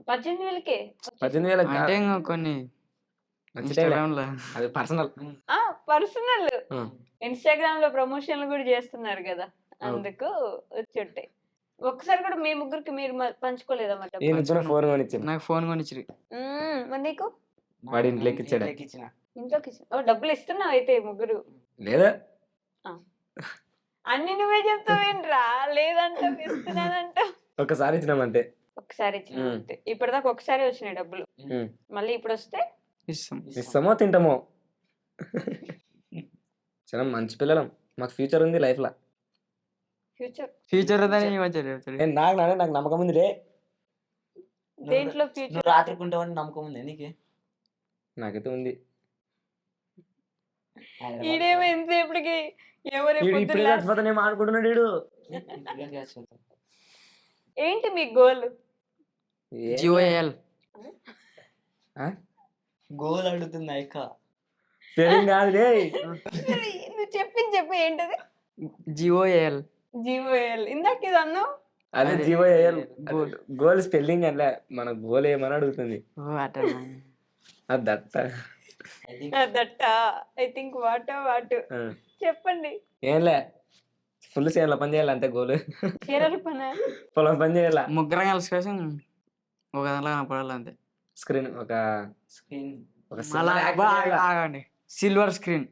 [SPEAKER 2] 18,000కే?
[SPEAKER 3] 18,000
[SPEAKER 4] అంటే ఇంకా కొన్ని ఇన్స్టాగ్రామ్ లో
[SPEAKER 3] అది పర్సనల్.
[SPEAKER 2] పర్సనల్ ఇన్స్టాగ్రామ్ లో ప్రమోషన్లు కూడా చేస్తున్నారు కదా, అందుకు వచ్చుంటాయి. ఒక్కసారి కూడా మీ ముగ్గురికి మీరు పంచుకోలేదా మరి డబ్బులు?
[SPEAKER 3] ఇచ్చిన ఫోన్ కొనిచ్చింది,
[SPEAKER 4] నాకు ఫోన్ కొనిచ్చి.
[SPEAKER 2] మరి నీకు
[SPEAKER 3] వాడి ఇంట్లోకి ఇచ్చాడు.
[SPEAKER 2] ఇంట్లోకి డబ్బులు ఇస్తున్నావు అయితే ముగ్గురు?
[SPEAKER 3] లేదా
[SPEAKER 2] అన్ని నువ్వే చెప్తావేంట్రా? లేదంటే ఇస్తున్నానంట.
[SPEAKER 3] ఒకసారి ఇచ్చినాం అంతే.
[SPEAKER 2] ఒకసారి ఇచ్చిన అంతే. ఇప్పటిదాకా ఒకసారి వచ్చినాయి డబ్బులు, మళ్ళీ ఇప్పుడు వస్తే
[SPEAKER 3] ఇస్తామో తింటామో. చాలా మంచి పిల్లలం, మాకు ఫ్యూచర్ ఉంది లైఫ్ లో.
[SPEAKER 2] ఫ్యూచర్
[SPEAKER 3] నాకు నమ్మకం ఉంది రే.
[SPEAKER 2] దేంట్లో ఫ్యూచర్?
[SPEAKER 5] రాత్రికుంటావని నమ్మకం ఉంది నీకు?
[SPEAKER 3] నాకైతే ఉంది.
[SPEAKER 2] ఈడేమో ఎంతసేపటికి
[SPEAKER 3] ఇప్పుడే చచ్చిపోతానేమో అనుకుంటున్నాడు వీడు.
[SPEAKER 2] ఏంటి మీ గోల్?
[SPEAKER 4] జియోఎల్
[SPEAKER 5] గోల్ అడుగుతుంది అక్క.
[SPEAKER 3] కాదు రే,
[SPEAKER 2] నువ్వు చెప్పు ఏంటది?
[SPEAKER 4] జియోఎల్
[SPEAKER 2] జీవోఎల్. ఇందాక ఇది అన్నావు.
[SPEAKER 3] అదే జియోఎల్. గోల్ స్పెల్లింగ్ అట్లా, మన గోల్ ఏమని అడుగుతుంది. అది
[SPEAKER 2] దట్ట ఐ థింక్ వాట్ చెప్పండి.
[SPEAKER 3] ఏంలే, ఫుల్ చేయాల పని చేయాలి అంతే. గోల్
[SPEAKER 2] చీరల పని,
[SPEAKER 3] పొలం పని చేయాల.
[SPEAKER 4] ముగ్గురం కలిసి కోసం ఒక దాంట్లో కనపడాలి అంతే.
[SPEAKER 3] స్క్రీన్ ఒక
[SPEAKER 4] ఆగండి, సిల్వర్ స్క్రీన్,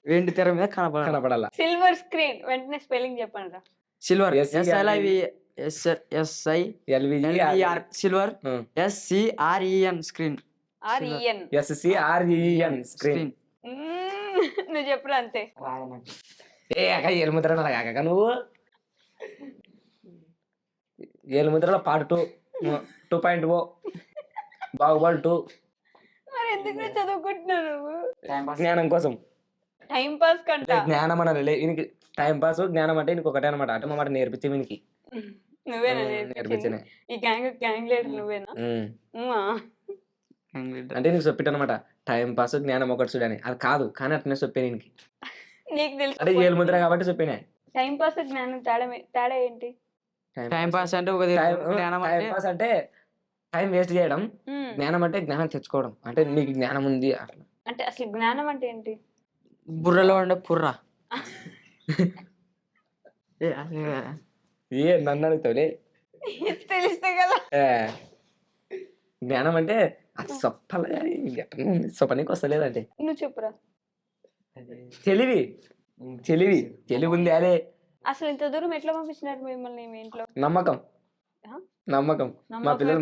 [SPEAKER 4] వెండి తెర మీద
[SPEAKER 3] కనపడాల.
[SPEAKER 2] Silver screen. వెంటనే స్పెల్లింగ్ చెప్పండి రా.
[SPEAKER 4] Silver silver SCREN screen.
[SPEAKER 2] REN.
[SPEAKER 3] SCREN screen.
[SPEAKER 2] నువ్వు చెప్పురా అంతే.
[SPEAKER 3] ఏలుముద్ర కాక నువ్వు ఏలుముద్రలో పార్ట్ 2.0 బాహుబలి 2.
[SPEAKER 2] మరి ఎందుకు చదువుకుంటున్నావు నువ్వు?
[SPEAKER 3] జ్ఞానం కోసం.
[SPEAKER 2] టైం పాస్ కంట.
[SPEAKER 3] జ్ఞానం అనాలి ఈయనకి. టైం పాస్, జ్ఞానం అంటే ఇంకొకటి ఒకటే అనమాట. అటు మాట నేర్పించే వీనికి.
[SPEAKER 2] నువ్వేనా
[SPEAKER 3] నేర్పించే
[SPEAKER 2] ఈ గ్యాంగ్ లీడర్ నువ్వేనా?
[SPEAKER 3] అంటే నీకు చెప్పిట్టు అనమాట, టైం పాస్ జ్ఞానం ఒకటి చూడని. అది కాదు కానీ అట్నే చెప్పాను ఈయనకి.
[SPEAKER 2] నీకు తెలుసు
[SPEAKER 3] అంటే ఏలుముద్ర కాబట్టి చెప్పినా.
[SPEAKER 2] టైం పాస్ జ్ఞానం తేడా ఏంటి?
[SPEAKER 4] టైం పాస్ అంటే
[SPEAKER 3] టైం పాస్ అంటే టైం వేస్ట్ చేయడం, జ్ఞానం అంటే జ్ఞానం తెచ్చుకోవడం. అంటే నీకు జ్ఞానం ఉంది అట్లా.
[SPEAKER 2] అంటే అసలు జ్ఞానం అంటే ఏంటి?
[SPEAKER 4] బుర్రలో ఉండే పుర్రా.
[SPEAKER 3] నన్ను అడుగుతావులే,
[SPEAKER 2] తెలిస్తే కదా.
[SPEAKER 3] జ్ఞానం అంటే అది సొప్పనికి వస్తలేదంటే.
[SPEAKER 2] నువ్వు చెప్పురా.
[SPEAKER 3] తెలివి ఉంది అదే.
[SPEAKER 2] అసలు ఇంత దూరం ఎట్లా పంపించినారు మిమ్మల్ని మీ ఇంట్లో?
[SPEAKER 3] నమ్మకం. మా పిల్లలు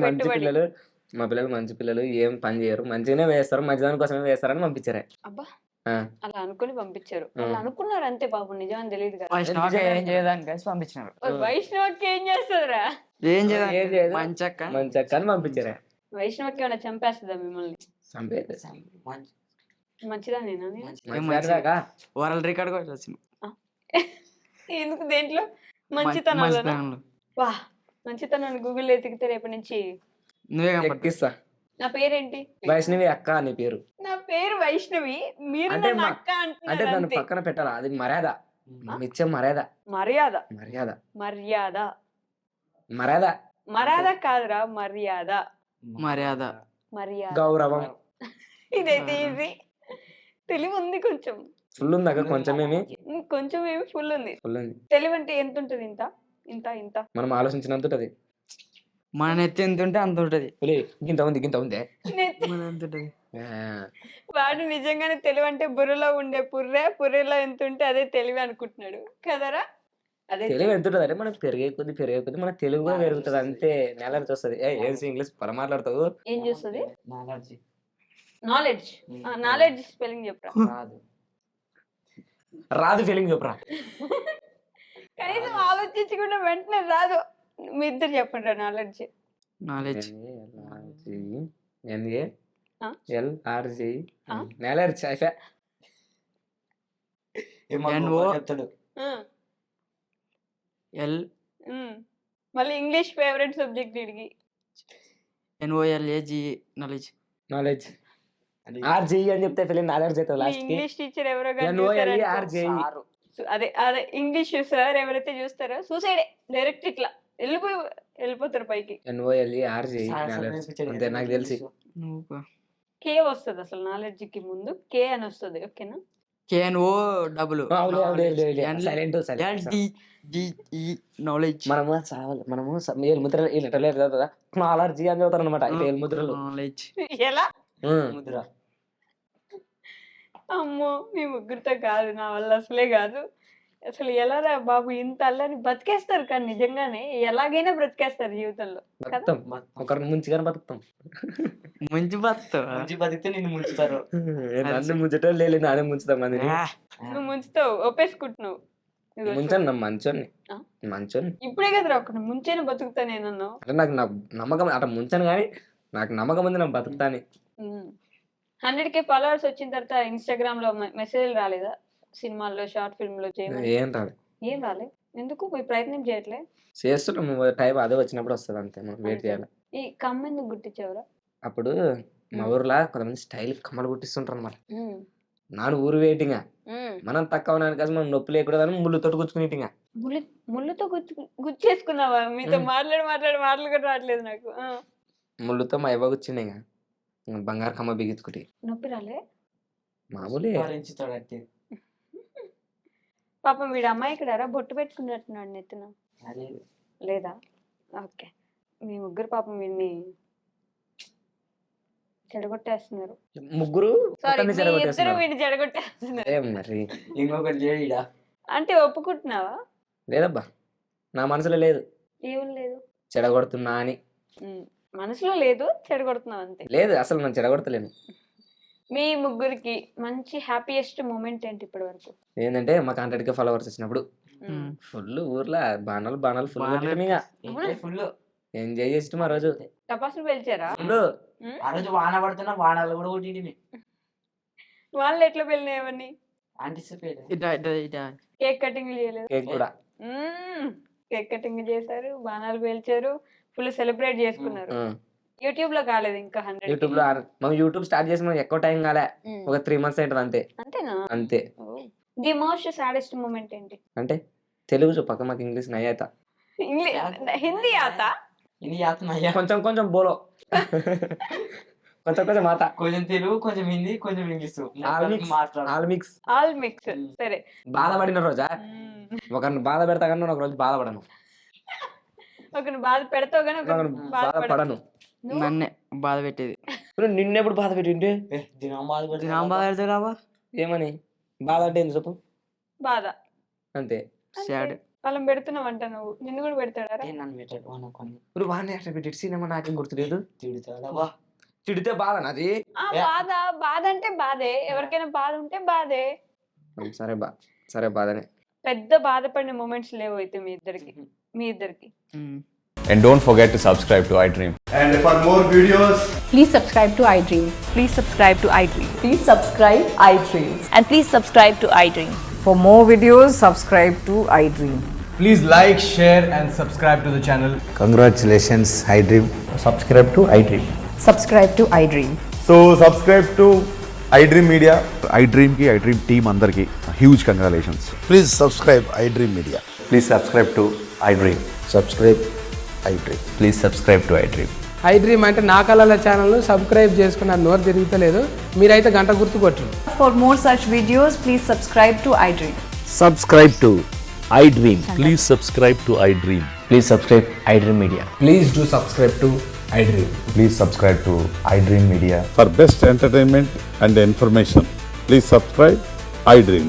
[SPEAKER 3] మంచి పిల్లలు, ఏం పని చేయరు, మంచిగానే వేస్తారు, మంచిదాని కోసమే వేస్తారని పంపించారు.
[SPEAKER 2] అబ్బా,
[SPEAKER 3] ఆ.
[SPEAKER 2] అలా అనుకుని పంపించారు. వాళ్ళు అనుకున్నారు అంతే పాపం, నిజం అని తెలియదు కదా.
[SPEAKER 4] వైష్ణవకి ఏం చేయడానికి కలిసి పంపించినారు.
[SPEAKER 2] వైష్ణవకి ఏం చేస్తుందిరా?
[SPEAKER 4] ఏం
[SPEAKER 3] ఏం
[SPEAKER 4] చేయదు
[SPEAKER 3] చేయదు.
[SPEAKER 4] మంచక్క
[SPEAKER 3] మంచి అక్క అని పంపించారా?
[SPEAKER 2] వైష్ణవకి ఏమైనా చంపేస్తుందా మిమ్మల్ని?
[SPEAKER 3] చంపేది
[SPEAKER 2] మంచిదా నేనా నేను?
[SPEAKER 3] మంచిదాకా
[SPEAKER 4] వరల్డ్ రికార్డ్ కూడా వచ్చింది
[SPEAKER 2] ఎందుకు దేంట్లో మంచితనంలో?
[SPEAKER 4] మంచితనంలో.
[SPEAKER 2] వా, మంచితనాన్ని గూగుల్లో ఎతికితే రేపటి నుంచి
[SPEAKER 4] నువ్వే కనపడ్డావు.
[SPEAKER 3] ఎక్కిస్తా.
[SPEAKER 2] నా పేరేంటి?
[SPEAKER 3] వైష్ణవి అక్క అని పేరు.
[SPEAKER 2] నా పేరు వైష్ణవి, మీరు
[SPEAKER 3] అంటే
[SPEAKER 2] నన్ను
[SPEAKER 3] మా-
[SPEAKER 2] అక్క
[SPEAKER 3] అంటే
[SPEAKER 2] అంటున్నారు
[SPEAKER 3] దాన్ని
[SPEAKER 2] అంతే.
[SPEAKER 3] పక్కన పెట్టాలా, అది మర్యాద. మనం ఇచ్చే మర్యాద.
[SPEAKER 2] మర్యాద
[SPEAKER 3] మర్యాద
[SPEAKER 2] మర్యాద
[SPEAKER 3] మర్యాద
[SPEAKER 2] మర్యాద కాదురా, మర్యాద
[SPEAKER 4] మర్యాద
[SPEAKER 2] మర్యాద.
[SPEAKER 3] గౌరవం
[SPEAKER 2] ఇదైతే ఈజీ. తెలివి ఉంది కొంచెం.
[SPEAKER 3] ఫుల్ ఉంది అక్క, కొంచెమేమి
[SPEAKER 2] కొంచెం ఏమి ఫుల్ ఉంది.
[SPEAKER 3] ఫుల్ ఉంది.
[SPEAKER 2] తెలివి అంటే ఎంత ఉంటుంది? ఇంత ఇంత ఇంత.
[SPEAKER 3] మనం ఆలోచించినంత ఉంటది.
[SPEAKER 4] మన నెత్తి ఎంత ఉంటే అంత ఉంటది.
[SPEAKER 3] గింత ఉంది గింత ఉందే.
[SPEAKER 4] మన ఎంత ఉంటది.
[SPEAKER 2] వాడు నిజంగానే తెలివి అంటే బుర్రలో ఉండే పుర్రెలో ఎంత ఉంటే అదే తెలివి అనుకుంటున్నాడు కదరా. అదే
[SPEAKER 3] తెలుగు ఎంత ఉంటుంది అంటే మనం పెరిగే కొద్ది మన తెలుగు కూడా పెరుగుతుంది అంతే. నెలకి వస్తుంది. ఏం ఇంగ్లీష్ పర మాట్లాడతావు?
[SPEAKER 2] ఏం చూస్తుంది?
[SPEAKER 5] నాలెడ్జ్.
[SPEAKER 2] నాలెడ్జ్. నాలెడ్జ్ స్పెల్లింగ్ చెప్పరా.
[SPEAKER 3] రాదు ఫీలింగ్ చెప్పురా.
[SPEAKER 2] కనీసం ఆలోచించకుండా వెంటనే రాదు. మీ ఇద్దరు చెప్పండి నాలెడ్జ్.
[SPEAKER 4] నాలెడ్జ్
[SPEAKER 3] NALRG
[SPEAKER 2] ఆ?
[SPEAKER 3] నాలెడ్జ్ అయిపోయా.
[SPEAKER 5] ఏమో చెప్తాడు.
[SPEAKER 4] ఎల్
[SPEAKER 2] మళ్ళీ ఇంగ్లీష్ ఫేవరెట్ సబ్జెక్ట్ ఇడికి.
[SPEAKER 4] NOLAG knowledge.
[SPEAKER 3] నాలెడ్జ్ RGE అని చెప్తే ఫీలింగ్ నాలెడ్జ్ అవుతుంది
[SPEAKER 2] మీ
[SPEAKER 3] లాస్ట్ కి.
[SPEAKER 2] ఇంగ్లీష్ టీచర్ ఎవరో కానీ
[SPEAKER 3] NOLERGE.
[SPEAKER 2] అదే అదే ఇంగ్లీష్ సార్ ఎవరైతే చూస్తారో సూసైడే డైరెక్ట్ ఇట్లా వెళ్ళిపోతారు పైకి.
[SPEAKER 3] NOLERGE నాలెడ్జ్ అంతే నాకు తెలిసి.
[SPEAKER 4] నువ్వు
[SPEAKER 2] కే వస్తుంది అసలు నాలెడ్జ్ కి ముందు కే అని వస్తుంది. ఓకేనా?
[SPEAKER 4] KNO double
[SPEAKER 3] silent
[SPEAKER 4] LTDE knowledge.
[SPEAKER 3] మనము ఏలు ముద్రలు ఈ లెటర్లు చదువుతుందా నాలెడ్జీ అని చదువుతారు అనమాట. ఏలు ముద్రలు
[SPEAKER 4] నాలెడ్జ్.
[SPEAKER 2] ఎలా?
[SPEAKER 5] ముద్ర.
[SPEAKER 2] అమ్మో, మీ ముగ్గురితో కాదు, నా వల్ల అసలే కాదు. అసలు ఎలా రా బాబు, ఇంత అల్లని బతికేస్తారు. కానీ నిజంగానే ఎలాగైనా బ్రతికేస్తారు జీవితంలో.
[SPEAKER 3] బతుకుతాం, ఒకరిని ముంచిగానే బతుకుతాం.
[SPEAKER 4] మంచి బతుకుతావు.
[SPEAKER 5] మంచి బతికితే నిన్ను ముంచుతారు.
[SPEAKER 3] నన్ను ముంచటం లేదు, నానే ముంచుతాం అని.
[SPEAKER 2] నువ్వు ముంచుతావు, ఒప్పేసుకుంటున్నావు. ఇదిగో చూడు.
[SPEAKER 3] ముంచాను మంచోని
[SPEAKER 2] ఆ?
[SPEAKER 3] మంచోని
[SPEAKER 2] ఇప్పుడే కదరా ఒకటి ముంచేను బతుకుతా నేనన్నావు.
[SPEAKER 3] అంటే నాకు నమ్మకం అట్లా ముంచాను కానీ నాకు నమ్మకం ఉంది నేను బతుకుతాని.
[SPEAKER 2] 100K ఫాలోవర్స్ వచ్చిన తర్వాత ఇన్స్టాగ్రామ్ లో మెసేజ్ రాలేదా? సినిమాల్లో, షార్ట్ ఫిల్మ్ లో చేయమని
[SPEAKER 3] ఏం రాదు.
[SPEAKER 2] ఏం రాలే? ఎందుకు మీ ప్రయత్నం చేయట్లే?
[SPEAKER 3] చేస్తున్నాం, టైం అదే వచ్చినప్పుడు వస్తుంది అంతే, మనం వెయిట్ చేయాలి.
[SPEAKER 2] ఈ కమ్మ ఎందుకు గుట్టించావురా?
[SPEAKER 3] అప్పుడు మా ఊర్లో కొంతమంది స్టైల్ కమ్మలు కుట్టిస్తుంటారు అనమాట. నాను ఊరు వెయిటింగ్ మనం తక్కువ ఉన్నాను కదా, మనం నొప్పి లేకూడదని ముళ్ళుతోటి కూర్చుని
[SPEAKER 2] ముళ్ళుతో గుచ్చేసుకున్నావా? మీతో మాటలు కూడా రావట్లేదు నాకు.
[SPEAKER 3] ముళ్ళుతో మా ఇవ్వ కూర్చుండే బంగారు కమ్మ బిగించుకుంటే
[SPEAKER 2] నొప్పి రాలే?
[SPEAKER 3] మామూలే.
[SPEAKER 5] భరించుతాడు అంతే.
[SPEAKER 2] పాపం వీడు అమ్మాయి కడారా, బొట్టు పెట్టుకున్నట్టున్నాడు నెత్తిన.
[SPEAKER 5] లేదు.
[SPEAKER 2] లేదా? ఓకే. మీ ముగ్గురు పాపం వీడిని చెడగొట్టేస్తున్నారు.
[SPEAKER 3] ముగ్గురు
[SPEAKER 2] సారీ,
[SPEAKER 3] ఒకరిని
[SPEAKER 2] మీ ఇద్దరు
[SPEAKER 3] చెడగొట్టేస్తున్నారు.
[SPEAKER 2] వీడిని చెడగొట్టేస్తున్నారు.
[SPEAKER 3] ఏం మరి
[SPEAKER 5] ఇంకొకటి లేడు ఈడ.
[SPEAKER 2] అంటే ఒప్పుకుంటున్నావా?
[SPEAKER 3] లేదబ్బా, నా మనసులో లేదు
[SPEAKER 2] ఏం లేదు.
[SPEAKER 3] చెడగొడుతున్నా అని.
[SPEAKER 2] మనసులో లేదు, చెడగొడుతున్నావు అంతే.
[SPEAKER 3] లేదు, అసలు నేను చెడగొడతలేను.
[SPEAKER 2] మీ ముగ్గురికి మంచి హ్యాపీయెస్ట్ మూమెంట్ ఏంటి ఇప్పటి వరకు?
[SPEAKER 3] ఏంటంటే మాకు 100K ఫాలోవర్స్ వచ్చినప్పుడు ఫుల్ ఊర్లో బాణాలు ఫుల్
[SPEAKER 5] ఫుల్
[SPEAKER 3] ఎంజాయ్ చేసి ఆ రోజు
[SPEAKER 2] టపాసులు పేల్చారా?
[SPEAKER 3] ఫుల్.
[SPEAKER 5] ఆ రోజు వాన పడుతున్నా వానాలు కూడా కొట్టింది.
[SPEAKER 2] వాళ్ళు ఎట్లా పెళ్ళినాయి అవన్నీ?
[SPEAKER 5] అంటిసిపేట్.
[SPEAKER 2] కేక్ కటింగ్ చేయలేదు?
[SPEAKER 3] కేక్ కూడా
[SPEAKER 2] కేక్ కటింగ్ చేశారు, బాణాలు పేల్చారు, ఫుల్ సెలబ్రేట్ చేసుకున్నారు. యూట్యూబ్ లో కాలేదు ఇంకా 100.
[SPEAKER 3] యూట్యూబ్ లో మనం యూట్యూబ్ స్టార్ట్ చేసి మనకి ఎక్కువ టైం కాలే, ఒక 3 months అవుతుంది అంతే.
[SPEAKER 2] అంతేనా?
[SPEAKER 3] అంతే.
[SPEAKER 2] ది మోస్ట్ సాడెస్ట్ మూమెంట్ ఏంటి?
[SPEAKER 3] అంటే తెలుగు చూపక మాకు ఇంగ్లీష్ నయ్యాత
[SPEAKER 2] హిందీ ఆతా?
[SPEAKER 5] ఇది ఆత్మయ్యా.
[SPEAKER 3] కొంచెం కొంచెం బోలో కొంచెం మాట,
[SPEAKER 5] కొంచెం తెలుగు, కొంచెం హిందీ, కొంచెం ఇంగ్లీష్ మాట్లాడు.
[SPEAKER 3] All mix.
[SPEAKER 2] All mix. సరే.
[SPEAKER 3] బాధపడిన రోజా ఒకరిని బాధ పెడతా కానీ ఒక రోజు బాధపడను.
[SPEAKER 2] ఒకరిని బాధ పెడతావు కానీ ఒకరిని
[SPEAKER 3] బాధపడను.
[SPEAKER 4] నన్నే బాధ పెట్టేది.
[SPEAKER 3] నిన్నెప్పుడు బాధ పెట్టింటే
[SPEAKER 5] దినం బాధ
[SPEAKER 4] దినం బాధ పెడతావు కాబా.
[SPEAKER 3] ఏమని బాధ అంటే ఏంది చెప్పు?
[SPEAKER 2] బాధ
[SPEAKER 3] అంతే.
[SPEAKER 4] సాడ్.
[SPEAKER 2] వాళ్ళని పెడుతున్నావు అంట, నువ్వు నిన్ను కూడా పెడతాడా?
[SPEAKER 5] నన్ను పెట్టాడు.
[SPEAKER 3] ఇప్పుడు వాడిని అట్లా పెట్టి సినిమా నాకేం గుర్తులేదు.
[SPEAKER 5] తిడతాడా?
[SPEAKER 3] చిడితే బాధ నాది.
[SPEAKER 2] బాధ బాధ అంటే బాధే, ఎవరికైనా బాధ ఉంటే బాధే.
[SPEAKER 3] సరే బాధనే.
[SPEAKER 2] పెద్ద బాధపడిన మూమెంట్స్ లేవు అయితే మీ ఇద్దరికి.
[SPEAKER 6] And don't forget to subscribe to iDream.
[SPEAKER 7] And for more videos,
[SPEAKER 8] Please subscribe to iDream.
[SPEAKER 9] Please subscribe to iDream.
[SPEAKER 8] Please subscribe iDream.
[SPEAKER 9] And please subscribe to iDream.
[SPEAKER 8] For more videos, subscribe to iDream.
[SPEAKER 7] please like, share and subscribe to the channel.
[SPEAKER 10] Congratulations, iDream.
[SPEAKER 7] Subscribe to iDream.
[SPEAKER 8] Subscribe to iDream.
[SPEAKER 7] So subscribe to iDream Media.
[SPEAKER 11] iDream ki iDream team andarki huge congratulations.
[SPEAKER 10] Please subscribe iDream Media.
[SPEAKER 6] Please subscribe to iDream.
[SPEAKER 10] Subscribe iDream.
[SPEAKER 6] Please subscribe to iDream.
[SPEAKER 12] iDream అంటే నా కళల ఛానల్ను subscribe చేసుకున్న నోరు తిరుగుతలేదు, మీరైతే గంట గుర్తు కొట్టండి.
[SPEAKER 8] For more such videos, please subscribe to iDream.
[SPEAKER 10] Subscribe to iDream.
[SPEAKER 6] Please subscribe to iDream. Please subscribe iDream Media.
[SPEAKER 7] Please do subscribe to iDream.
[SPEAKER 6] Please subscribe to iDream Media.
[SPEAKER 11] For best entertainment and information, please subscribe iDream.